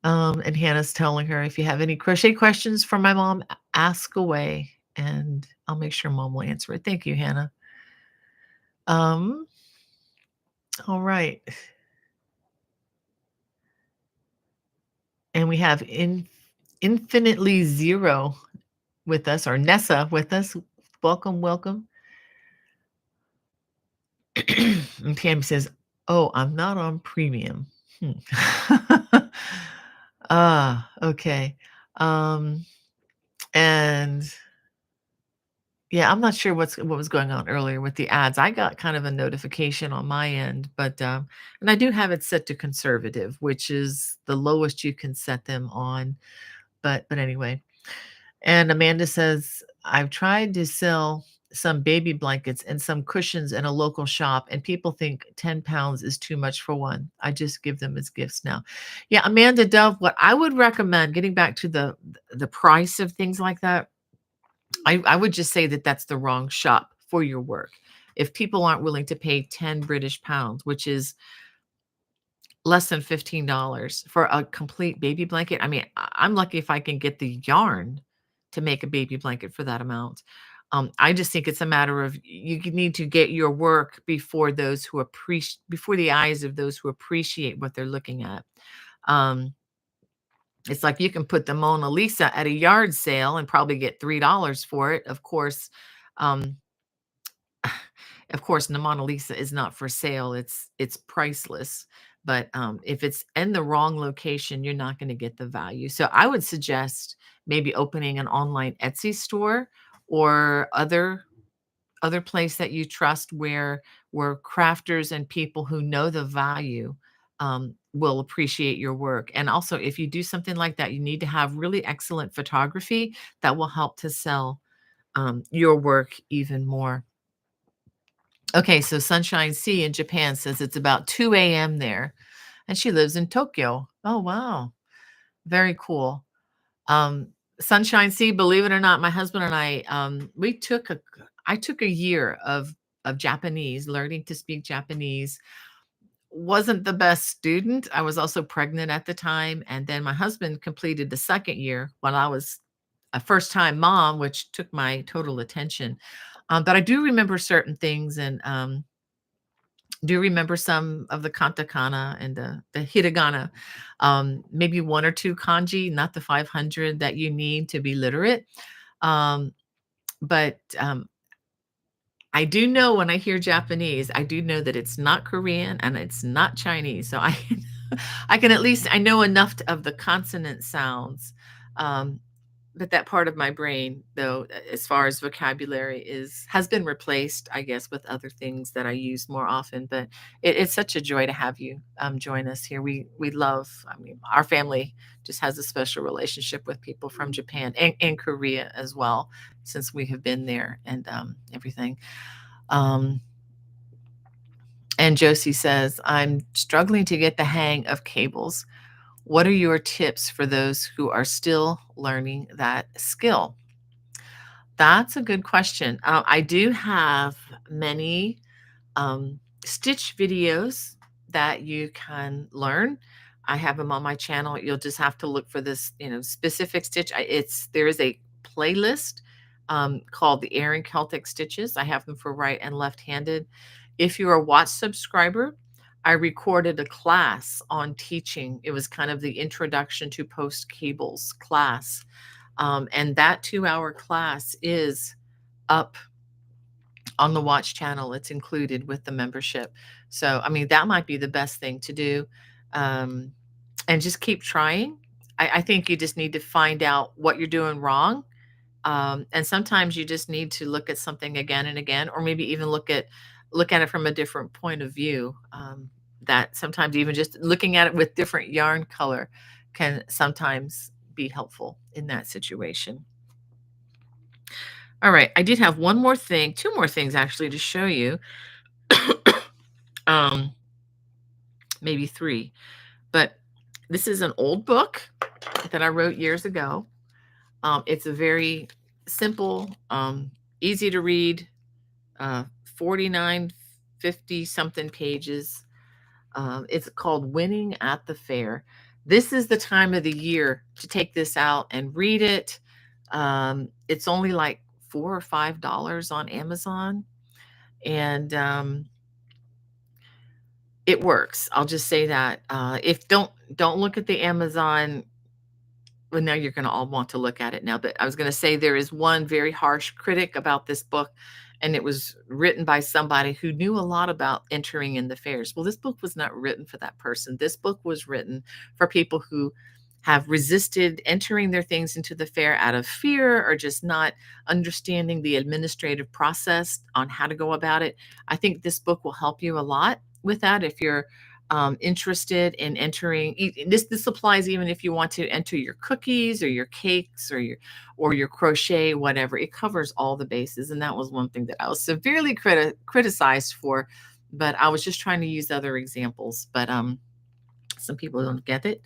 And Hannah's telling her, if you have any crochet questions for my mom, ask away, and I'll make sure mom will answer it. Thank you, Hannah. Um, all right. And we have infinitely zero with us, or Nessa with us. Welcome, welcome. And Tammy says, "Oh, I'm not on premium." Hmm. Okay. Um, and yeah, I'm not sure what was going on earlier with the ads. I got kind of a notification on my end, but and I do have it set to conservative, which is the lowest you can set them on. But anyway. And Amanda says, I've tried to sell some baby blankets and some cushions in a local shop, and people think 10 pounds is too much for one. I just give them as gifts now. Yeah, Amanda Dove, what I would recommend, getting back to the price of things like that, I would just say that that's the wrong shop for your work. If people aren't willing to pay 10 British pounds, which is less than $15 for a complete baby blanket. I mean, I'm lucky if I can get the yarn to make a baby blanket for that amount. I just think it's a matter of you need to get your work before those who appreciate, before the eyes of those who appreciate what they're looking at. Um, it's like you can put the Mona Lisa at a yard sale and probably get $3 for it. Um, of course, the Mona Lisa is not for sale. It's priceless. But if it's in the wrong location, you're not going to get the value. So I would suggest maybe opening an online Etsy store or other place that you trust where crafters and people who know the value will appreciate your work. And also, if you do something like that, you need to have really excellent photography that will help to sell your work even more. Okay, so Sunshine C in Japan says it's about 2 a.m. there, and she lives in Tokyo. Oh, wow. Very cool. Um, Sunshine C, believe it or not, my husband and I, I took a year of Japanese, learning to speak Japanese. Wasn't the best student. I was also pregnant at the time, and then my husband completed the second year when I was a first time mom, which took my total attention. But I do remember certain things, and do remember some of the katakana and the hiragana, maybe one or two kanji, not the 500 that you need to be literate. Um, but I do know when I hear Japanese, I do know that it's not Korean and it's not Chinese. So I I can at least I know enough of the consonant sounds. Um, but that part of my brain, though, as far as vocabulary has been replaced, I guess, with other things that I use more often. But it's such a joy to have you join us here. We love. I mean, our family just has a special relationship with people from Japan and Korea as well, since we have been there and everything. Um, and Josie says, I'm struggling to get the hang of cables. What are your tips for those who are still learning that skill? That's a good question. I do have many stitch videos that you can learn. I have them on my channel. You'll just have to look for this, specific stitch. There is a playlist called the Erin Celtic Stitches. I have them for right and left-handed. If you're a Watch subscriber, I recorded a class on teaching. It was kind of the introduction to post cables class. And that 2-hour class is up on the Watch channel. It's included with the membership. So, I mean, that might be the best thing to do. Um, and just keep trying. I think you just need to find out what you're doing wrong. And sometimes you just need to look at something again and again, or maybe even look at it from a different point of view. That sometimes even just looking at it with different yarn color can sometimes be helpful in that situation. All right, I did have one more thing, two more things actually to show you. um, Maybe three, but this is an old book that I wrote years ago. It's a very simple, easy to read, 49, 50 something pages. It's called Winning at the Fair. this is the time of the year to take this out and read it. It's only like $4 or $5 on Amazon, and it works. I'll just say that. If don't look at the Amazon. Well, now you're going to all want to look at it now, but I was going to say there is one very harsh critic about this book, and it was written by somebody who knew a lot about entering in the fairs. Well, this book was not written for that person. This book was written for people who have resisted entering their things into the fair out of fear or just not understanding the administrative process on how to go about it. I think this book will help you a lot with that if you're interested in entering. This applies even if you want to enter your cookies or your cakes or your crochet, whatever. It covers all the bases, and that was one thing that I was severely criticized for. But I was just trying to use other examples. But some people don't get it.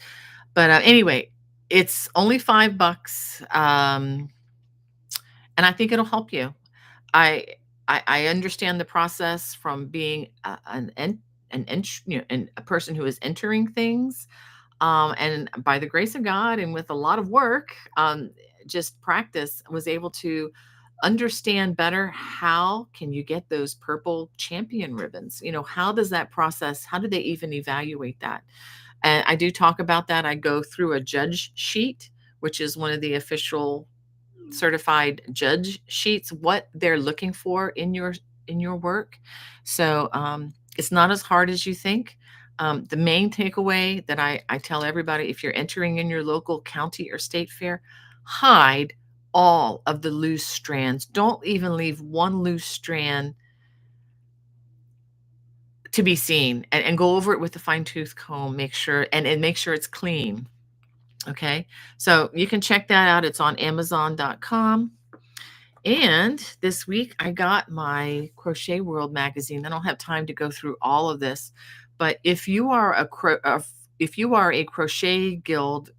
But anyway, it's only $5, and I think it'll help you. I understand the process from being a person who is entering things, and by the grace of God and with a lot of work, just practice, was able to understand better how can you get those purple champion ribbons. How does that process? How do they even evaluate that? And I do talk about that. I go through a judge sheet, which is one of the official certified judge sheets, what they're looking for in your work. So it's not as hard as you think. The main takeaway that I tell everybody, if you're entering in your local county or state fair, hide all of the loose strands. Don't even leave one loose strand to be seen, and go over it with a fine-tooth comb. Make sure it's clean. Okay, so you can check that out. It's on Amazon.com. And this week I got my Crochet World magazine. I don't have time to go through all of this, but if you are a Crochet Guild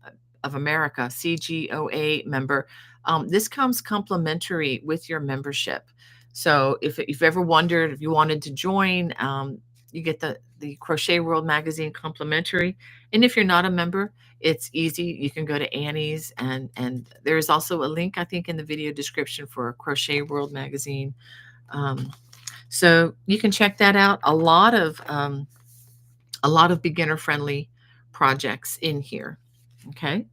of America, CGOA member, this comes complimentary with your membership. So if you've ever wondered if you wanted to join, you get the Crochet World magazine complimentary. And if you're not a member, it's easy. You can go to Annie's, and there's also a link, I think, in the video description for a Crochet World magazine. So you can check that out. A lot of beginner friendly projects in here. Okay,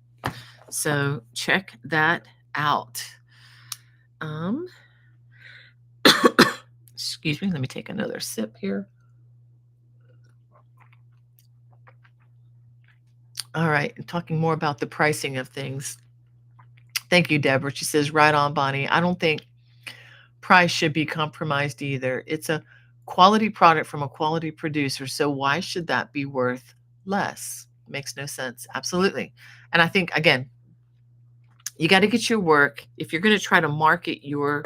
so check that out. Excuse me. Let me take another sip here. All right, talking more about the pricing of things. Thank you, Deborah. She says, right on, Bonnie. I don't think price should be compromised either. It's a quality product from a quality producer, so why should that be worth less? Makes no sense. Absolutely. And I think, again, you got to get your work. If you're going to try to market your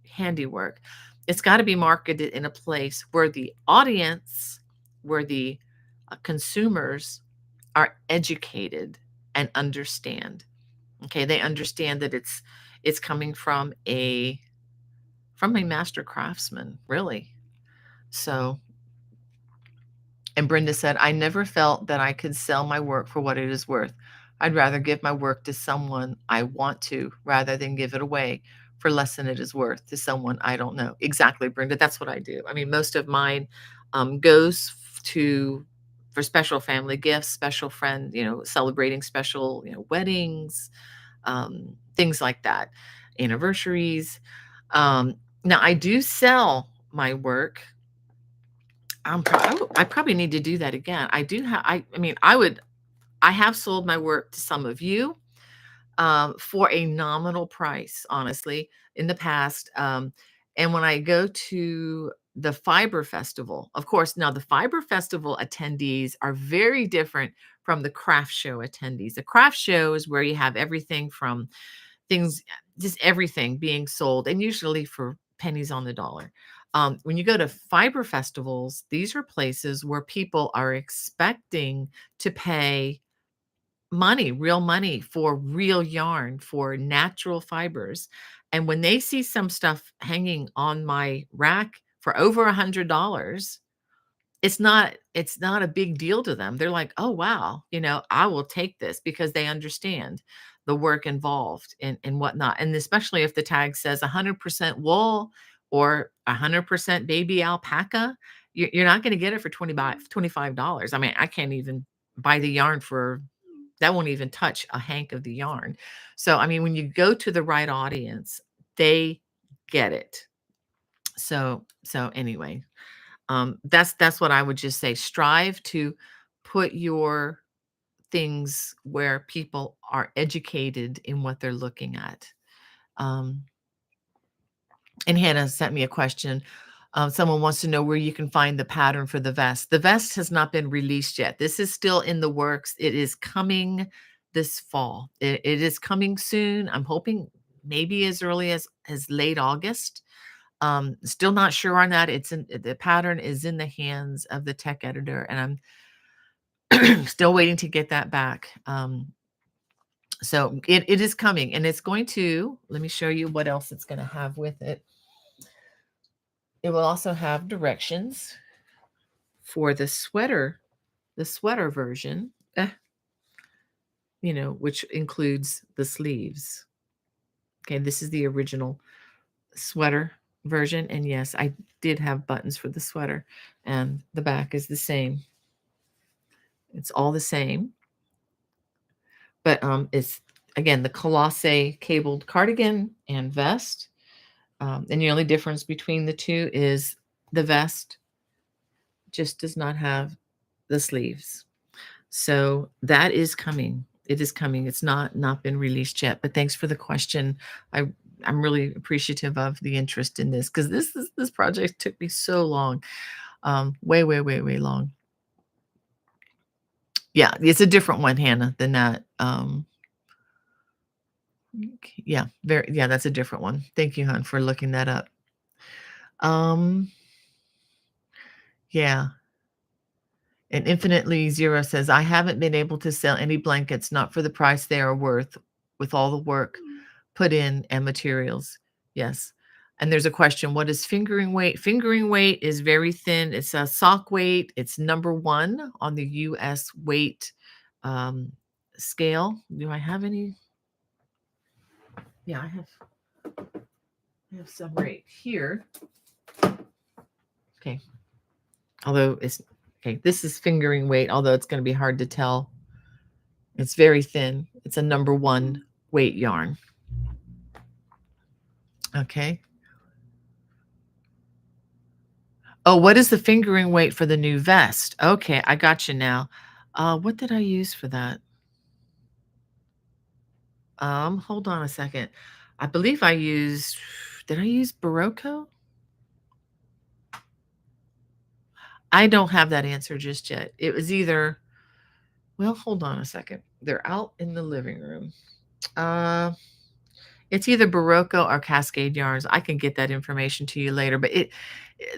handiwork, it's got to be marketed in a place where the audience, where the consumers are educated and understand. Okay, they understand that it's coming from a master craftsman, really. So, and Brenda said, I never felt that I could sell my work for what it is worth. I'd rather give my work to someone I want to rather than give it away for less than it is worth to someone I don't know. Exactly, Brenda. That's what I do. I mean, most of mine goes for special family gifts, special friend, celebrating special, weddings, things like that, anniversaries. Now I do sell my work. I probably need to do that again. I do have, I have sold my work to some of you for a nominal price, honestly, in the past. And when I go to the Fiber Festival, of course, now the Fiber Festival attendees are very different from the craft show attendees. The craft show is where you have everything from things, just everything being sold, and usually for pennies on the dollar. When you go to fiber festivals, these are places where people are expecting to pay money, real money, for real yarn, for natural fibers. And when they see some stuff hanging on my rack for over $100, it's not a big deal to them. They're like, "Oh, wow, I will take this," because they understand the work involved and whatnot. And especially if the tag says 100% wool or 100% baby alpaca, you're not going to get it for $25. I mean, I can't even buy the yarn for that, won't even touch a hank of the yarn. So, I mean, when you go to the right audience, they get it. So anyway, that's what I would just say. Strive to put your things where people are educated in what they're looking at. Um, and Hannah sent me a question. Someone wants to know where you can find the pattern for the vest. The vest has not been released yet. This is still in the works. It is coming this fall. It is coming soon. I'm hoping maybe as early as late August. Still not sure on that. The pattern is in the hands of the tech editor, and I'm still waiting to get that back. So it is coming, and it's going to, let me show you what else it's going to have with it. It will also have directions for the sweater version, which includes the sleeves. Okay, this is the original sweater version. And yes, I did have buttons for the sweater, and the back is the same. It's all the same. But it's, again, the Colasse cabled cardigan and vest. And the only difference between the two is the vest just does not have the sleeves. So that is coming. It is coming. It's not been released yet. But thanks for the question. I'm really appreciative of the interest in this, because this project took me so long, way long. Yeah, it's a different one, Hannah, than that. Yeah, that's a different one. Thank you, hon, for looking that up. Yeah. And Infinitely Zero says, I haven't been able to sell any blankets, not for the price they are worth, with all the work put in and materials. Yes. And there's a question, what is fingering weight? Fingering weight is very thin. It's a sock weight. It's number 1 on the US weight scale. Do I have any? Yeah, I have some right here. Okay. Although it's okay, this is fingering weight, although it's going to be hard to tell. It's very thin. It's a number 1 weight yarn. Okay. Oh, what is the fingering weight for the new vest? Okay, I got you now. What did I use for that? Hold on a second. I believe did I use Barocco? I don't have that answer just yet. It was either, well, hold on a second. They're out in the living room. It's either Barocco or Cascade Yarns. I can get that information to you later, but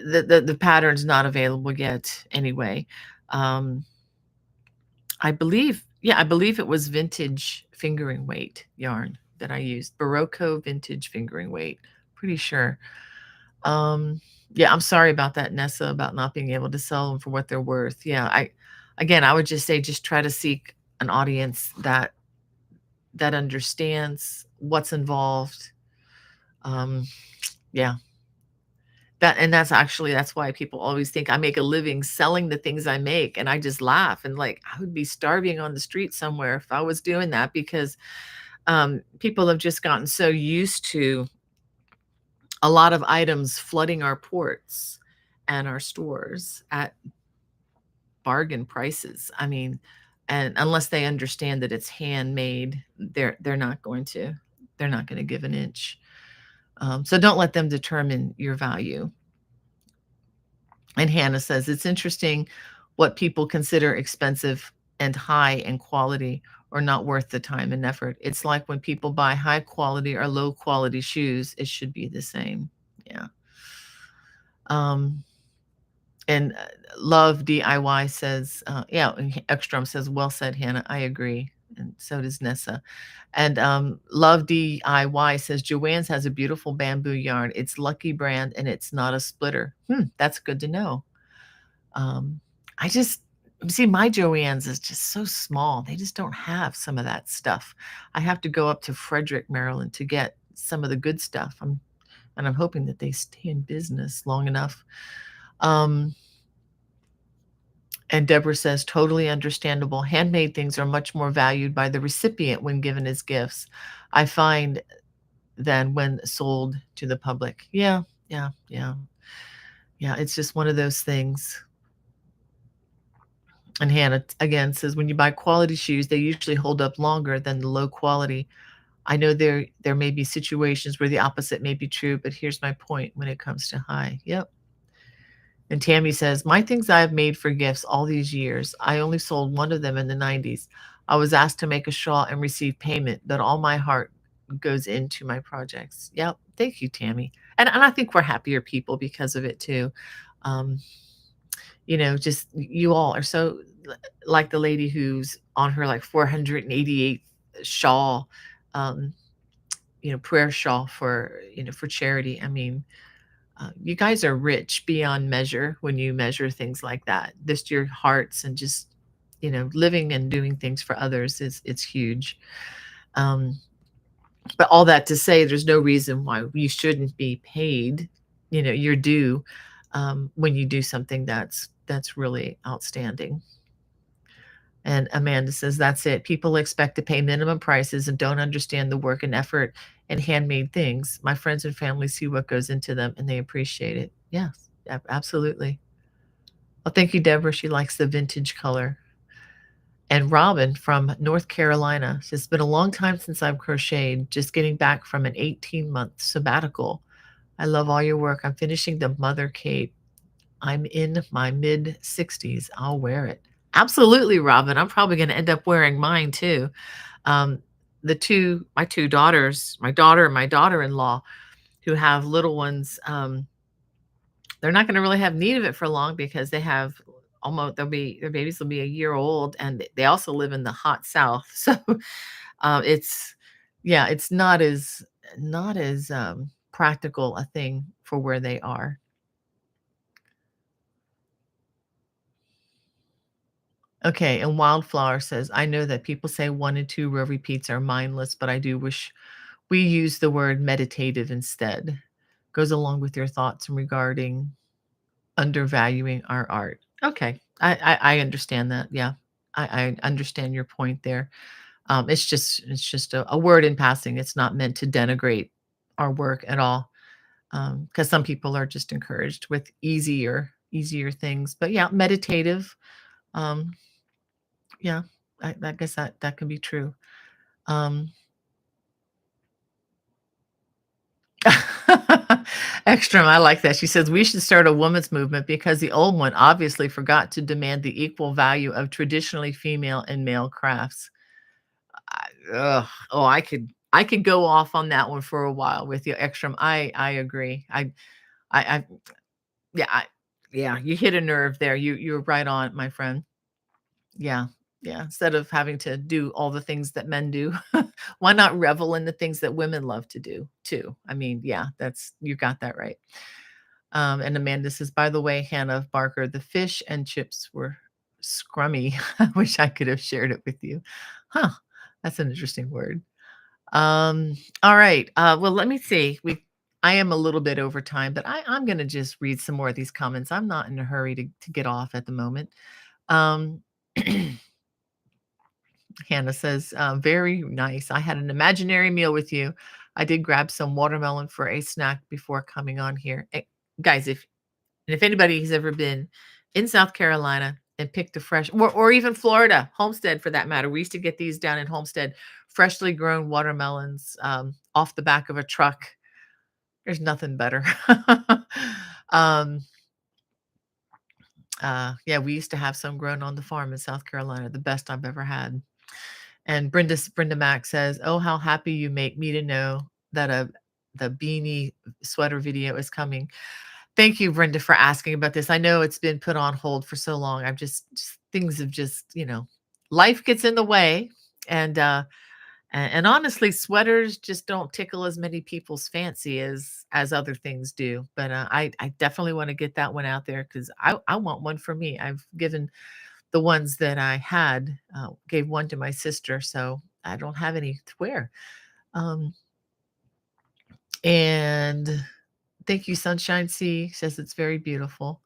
the pattern's not available yet anyway. I believe it was vintage fingering weight yarn that I used. Barocco vintage fingering weight. Pretty sure. Yeah, I'm sorry about that, Nessa, about not being able to sell them for what they're worth. Yeah, I would just say, just try to seek an audience that understands what's involved. Yeah. That's why people always think I make a living selling the things I make, and I just laugh, and like, I would be starving on the street somewhere if I was doing that, because people have just gotten so used to a lot of items flooding our ports and our stores at bargain prices. I mean, and unless they understand that it's handmade, they're not going to give an inch. So don't let them determine your value. And Hannah says, it's interesting what people consider expensive and high in quality or not worth the time and effort. It's like when people buy high quality or low quality shoes, it should be the same. Yeah. And Love DIY says, yeah, Ekstrom says, well said, Hannah. I agree. And so does Nessa. And Love DIY says, Joanne's has a beautiful bamboo yarn. It's Lucky brand, and it's not a splitter. That's good to know. Um, I just see my Joann's is just so small. They just don't have some of that stuff. I have to go up to Frederick, Maryland to get some of the good stuff. I'm hoping that they stay in business long enough. Um, and Deborah says, totally understandable. Handmade things are much more valued by the recipient when given as gifts, I find, than when sold to the public. Yeah, yeah, yeah. Yeah, it's just one of those things. And Hannah again says, when you buy quality shoes, they usually hold up longer than the low quality. I know there may be situations where the opposite may be true, but here's my point when it comes to high. Yep. And Tammy says, my things I have made for gifts all these years. I only sold one of them in the 90s. I was asked to make a shawl and receive payment, but all my heart goes into my projects. Yep. Thank you, Tammy. And I think we're happier people because of it too. Um, just you all are so like the lady who's on her like 488 shawl, um, prayer shawl for, for charity. I mean, you guys are rich beyond measure when you measure things like that. Just your hearts and just, living and doing things for others it's huge. Um, but all that to say, there's no reason why you shouldn't be paid, your due, when you do something that's really outstanding. And Amanda says, that's it. People expect to pay minimum prices and don't understand the work and effort and handmade things. My friends and family see what goes into them and they appreciate it. Yes, absolutely. Well, thank you, Deborah. She likes the vintage color. And Robin from North Carolina says, it's been a long time since I've crocheted, just getting back from an 18-month sabbatical. I love all your work. I'm finishing the mother cape. I'm in my mid 60s. I'll wear it. Absolutely, Robin. I'm probably going to end up wearing mine too. Um, my two daughters, my daughter and my daughter-in-law, who have little ones, they're not going to really have need of it for long because they have their babies will be a year old, and they also live in the hot South. So it's yeah, it's not as practical a thing for where they are. Okay, and Wildflower says, I know that people say 1 and 2 row repeats are mindless, but I do wish we use the word meditative instead. Goes along with your thoughts regarding undervaluing our art. Okay, I understand that. Yeah, I understand your point there. It's just a word in passing. It's not meant to denigrate our work at all. Because some people are just encouraged with easier things. But yeah, meditative. Um, yeah, I guess that can be true. Um, Ekstrom, I like that. She says we should start a women's movement because the old one obviously forgot to demand the equal value of traditionally female and male crafts. I could go off on that one for a while with you, Ekstrom. I agree. I yeah, yeah, you hit a nerve there. You're right on, my friend. Yeah. Yeah. Instead of having to do all the things that men do, why not revel in the things that women love to do too? I mean, yeah, you got that right. And Amanda says, by the way, Hannah Barker, the fish and chips were scrummy. I wish I could have shared it with you. Huh. That's an interesting word. All right. Well, let me see. I am a little bit over time, but I'm going to just read some more of these comments. I'm not in a hurry to get off at the moment. Um, Hannah says, very nice. I had an imaginary meal with you. I did grab some watermelon for a snack before coming on here. Guys, if anybody has ever been in South Carolina and picked a fresh, or even Florida, Homestead for that matter, we used to get these down in Homestead, freshly grown watermelons off the back of a truck. There's nothing better. um, yeah, we used to have some grown on the farm in South Carolina, the best I've ever had. And Brenda Mack says, "Oh, how happy you make me to know that the beanie sweater video is coming." Thank you, Brenda, for asking about this. I know it's been put on hold for so long. I've just things have just, life gets in the way, and And honestly, sweaters just don't tickle as many people's fancy as other things do. But I definitely want to get that one out there because I want one for me. I've given the ones that I had, gave one to my sister, so I don't have any to wear. Um, and thank you, Sunshine C says it's very beautiful.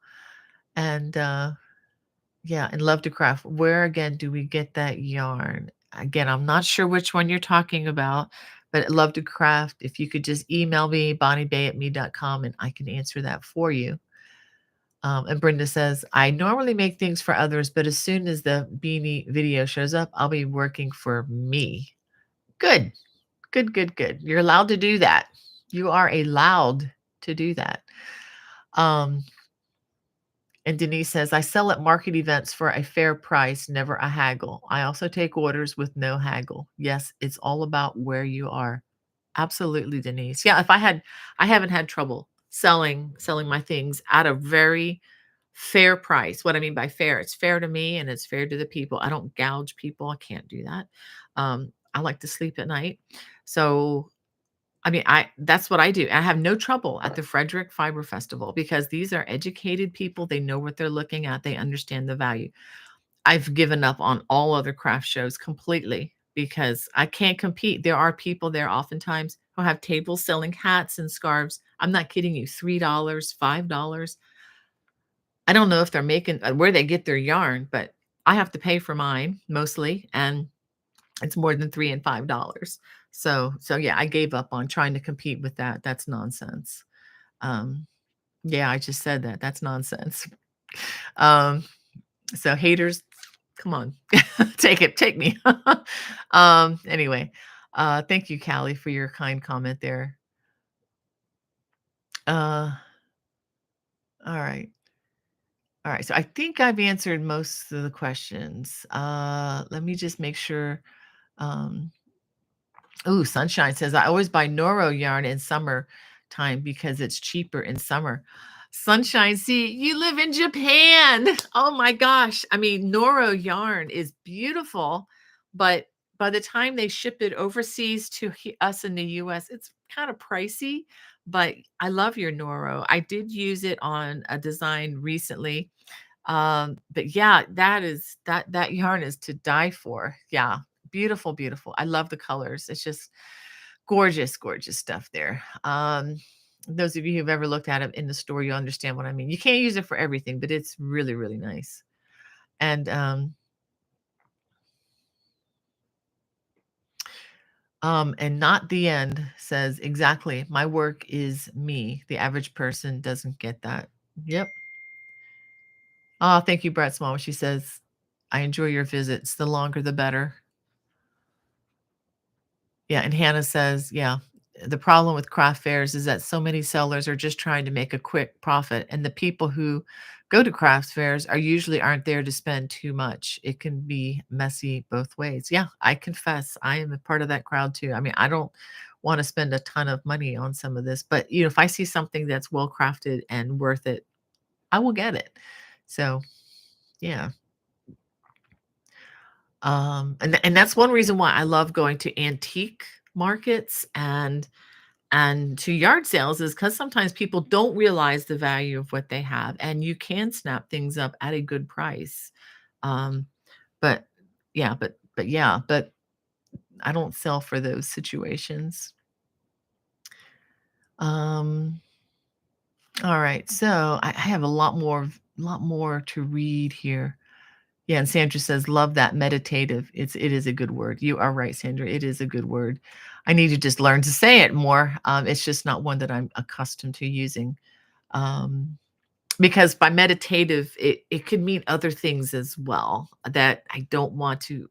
And yeah, and love to craft. Where again do we get that yarn? Again, I'm not sure which one you're talking about, but love to craft. If you could just email me, bonniebay@me.com, and I can answer that for you. And Brenda says, I normally make things for others, but as soon as the beanie video shows up, I'll be working for me. Good, good, good, good. You're allowed to do that. You are allowed to do that. And Denise says, I sell at market events for a fair price, never a haggle. I also take orders with no haggle. Yes, it's all about where you are. Absolutely, Denise. Yeah, I haven't had trouble selling my things at a very fair price. What I mean by fair, it's fair to me and it's fair to the people. I don't gouge people. I can't do that. I like to sleep at night. So I mean, I that's what I do. I have no trouble at the Frederick Fiber Festival because these are educated people. They know what they're looking at. They understand the value. I've given up on all other craft shows completely because I can't compete. There are people there oftentimes who have tables selling hats and scarves. I'm not kidding you, $3, $5. I don't know if they're making where they get their yarn, but I have to pay for mine mostly, and it's more than 3 and $5. So yeah, I gave up on trying to compete with that. That's nonsense. Um, yeah, I just said that. That's nonsense. Um, so haters, come on, take me. Anyway, thank you, Callie, for your kind comment there. Uh, all right. All right. So I think I've answered most of the questions. Let me just make sure. Um, Ooh, Sunshine says, I always buy Noro yarn in summer time because it's cheaper in summer. Sunshine, see, you live in Japan. Oh my gosh. I mean, Noro yarn is beautiful, but by the time they ship it overseas to us in the US, it's kind of pricey. But I love your Noro. I did use it on a design recently. But yeah, that yarn is to die for. Yeah, beautiful, beautiful. I love the colors. It's just gorgeous, gorgeous stuff there. Those of you who've ever looked at it in the store, you understand what I mean. You can't use it for everything, but it's really, really nice. And not the end says exactly. My work is me. The average person doesn't get that. Yep. Oh, thank you, Brett Small. She says, I enjoy your visits. The longer, the better. Yeah, and Hannah says, yeah, the problem with craft fairs is that so many sellers are just trying to make a quick profit, and the people who go to craft fairs are usually aren't there to spend too much. It can be messy both ways. Yeah, I confess, I am a part of that crowd too. I mean, I don't want to spend a ton of money on some of this, but if I see something that's well crafted and worth it, I will get it. So, yeah. And that's one reason why I love going to antique markets and to yard sales is because sometimes people don't realize the value of what they have, and you can snap things up at a good price. Um, but yeah, but I don't sell for those situations. Um, all right, so I have a lot more to read here. Yeah, and Sandra says, "Love that meditative." It is a good word. You are right, Sandra. It is a good word. I need to just learn to say it more. It's just not one that I'm accustomed to using. Um, because by meditative, it could mean other things as well that I don't want to.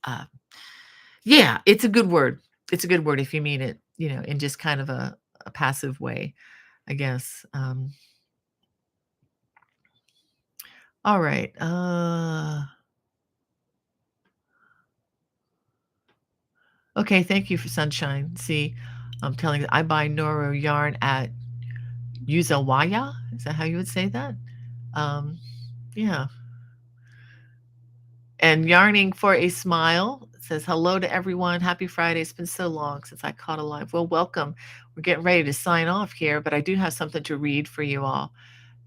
Uh, yeah, it's a good word. It's a good word if you mean it, in just kind of a passive way, I guess. All right. Okay, thank you for sunshine. See, I'm telling you, I buy Noro yarn at Yuzawaya. Is that how you would say that? Yeah. And yarning for a smile says, hello to everyone. Happy Friday. It's been so long since I caught a live. Well, welcome. We're getting ready to sign off here, but I do have something to read for you all.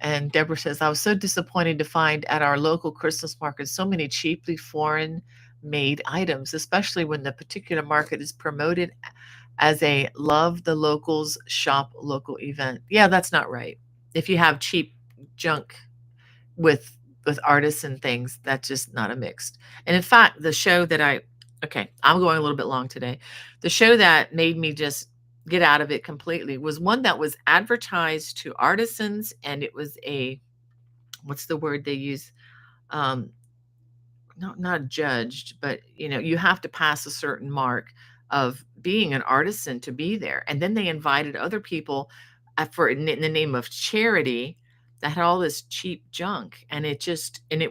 And Deborah says, I was so disappointed to find at our local Christmas market so many cheaply foreign made items, especially when the particular market is promoted as a love the locals, shop local event. Yeah, that's not right. If you have cheap junk with artists and things, that's just not a mixed. And in fact, the show that I'm going a little bit long today. The show that made me just get out of it completely was one that was advertised to artisans, and it was a, what's the word they use? Um, not judged, but you have to pass a certain mark of being an artisan to be there. And then they invited other people for in the name of charity that had all this cheap junk, and it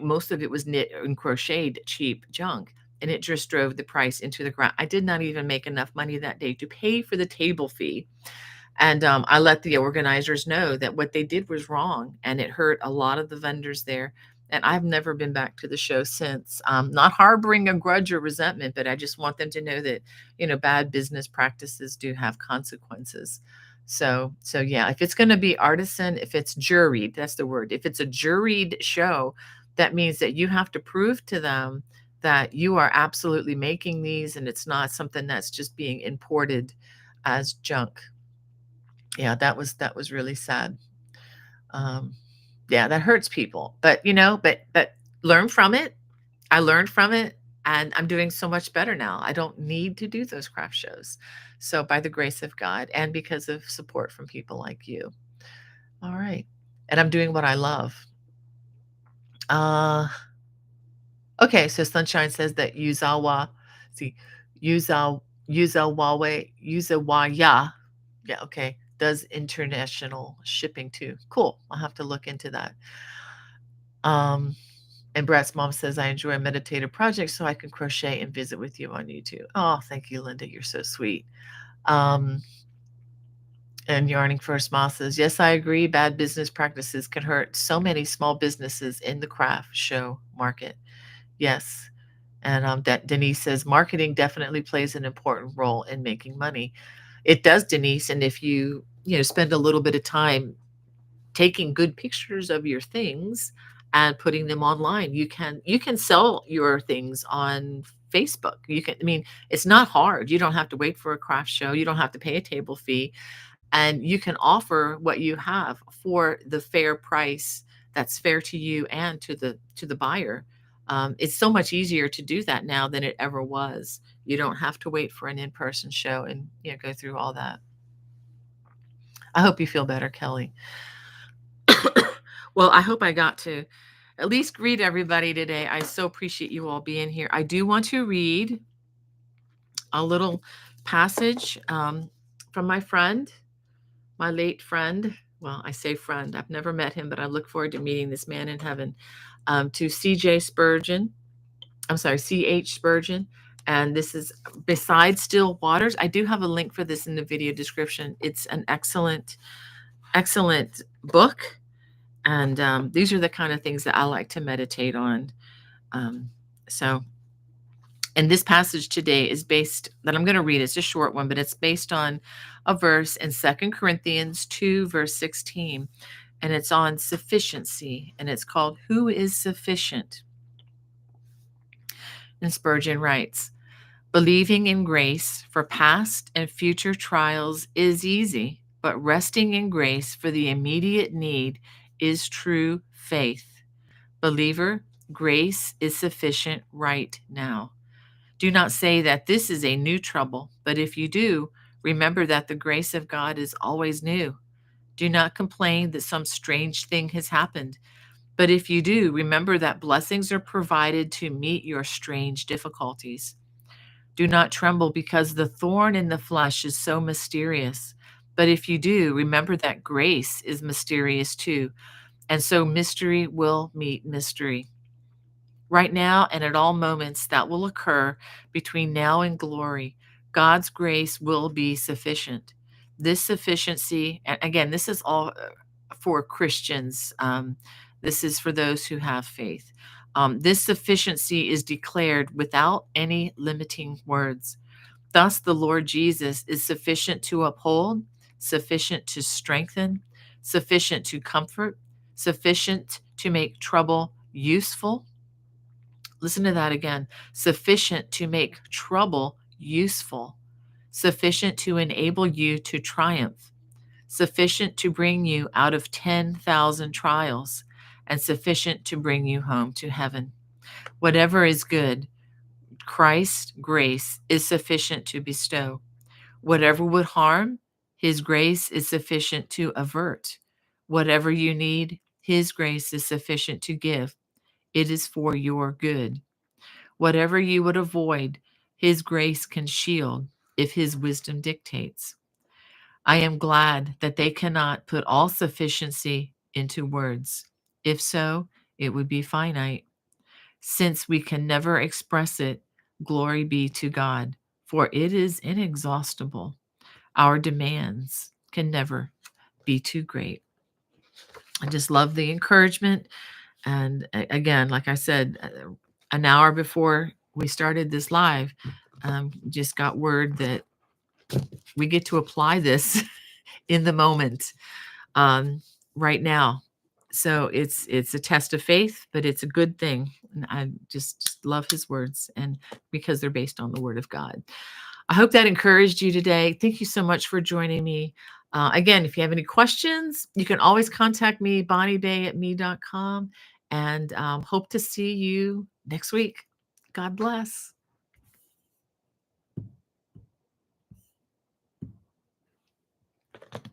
most of it was knit and crocheted cheap junk, and it just drove the price into the ground. I did not even make enough money that day to pay for the table fee. And I let the organizers know that what they did was wrong, and it hurt a lot of the vendors there. And I've never been back to the show since. Not harboring a grudge or resentment, but I just want them to know that, bad business practices do have consequences. So yeah, if it's going to be artisan, if it's juried, that's the word. If it's a juried show, that means that you have to prove to them that you are absolutely making these, and it's not something that's just being imported as junk. Yeah, that was really sad. Yeah, that hurts people. But but learn from it. I learned from it, and I'm doing so much better now. I don't need to do those craft shows. So by the grace of God and because of support from people like you. All right. And I'm doing what I love. Okay, so Sunshine says that Uzawaya, yeah, okay, does international shipping too. Cool. I'll have to look into that. And Brad's mom says, I enjoy meditative projects so I can crochet and visit with you on YouTube. Oh, thank you, Linda. You're so sweet. And Yarning for a Smile says, yes, I agree. Bad business practices can hurt so many small businesses in the craft show market. Yes. And Denise says, marketing definitely plays an important role in making money. It does, Denise. And if you spend a little bit of time taking good pictures of your things and putting them online, you can sell your things on Facebook. It's not hard. You don't have to wait for a craft show. You don't have to pay a table fee, and you can offer what you have for the fair price that's fair to you and to the buyer. It's so much easier to do that now than it ever was. You don't have to wait for an in-person show and go through all that. I hope you feel better, Kelly. Well, I hope I got to at least greet everybody today. I so appreciate you all being here. I do want to read a little passage from my friend, my late friend. Well, I say friend. I've never met him, but I look forward to meeting this man in heaven. To C.J. Spurgeon. I'm sorry, C.H. Spurgeon. And this is Beside Still Waters. I do have a link for this in the video description. It's an excellent, excellent book. And these are the kind of things that I like to meditate on. And this passage today is that I'm going to read. It's a short one, but it's based on a verse in 2 Corinthians 2, verse 16. And it's on sufficiency. And it's called, Who is Sufficient? And Spurgeon writes, believing in grace for past and future trials is easy, but resting in grace for the immediate need is true faith. Believer, grace is sufficient right now. Do not say that this is a new trouble, but if you do, remember that the grace of God is always new. Do not complain that some strange thing has happened, but if you do, remember that blessings are provided to meet your strange difficulties. Do not tremble because the thorn in the flesh is so mysterious, but if you do, remember that grace is mysterious too. And so mystery will meet mystery. Right now and at all moments that will occur between now and glory, God's grace will be sufficient. This sufficiency, and again, this is all for Christians. This is for those who have faith. This sufficiency is declared without any limiting words. Thus, the Lord Jesus is sufficient to uphold, sufficient to strengthen, sufficient to comfort, sufficient to make trouble useful. Listen to that again. Sufficient to make trouble useful, sufficient to enable you to triumph, sufficient to bring you out of 10,000 trials, and sufficient to bring you home to heaven. Whatever is good, Christ's grace is sufficient to bestow. Whatever would harm, his grace is sufficient to avert. Whatever you need, his grace is sufficient to give. It is for your good. Whatever you would avoid, his grace can shield if his wisdom dictates. I am glad that they cannot put all sufficiency into words. If so, it would be finite. Since we can never express it, glory be to God, for it is inexhaustible. Our demands can never be too great. I just love the encouragement. And again, like I said, an hour before we started this live, just got word that we get to apply this in the moment, right now. So it's a test of faith, but it's a good thing. And I just love his words, and because they're based on the word of God. I hope that encouraged you today. Thank you so much for joining me. Again, if you have any questions, you can always contact me, bonniebay@me.com, and hope to see you next week. God bless.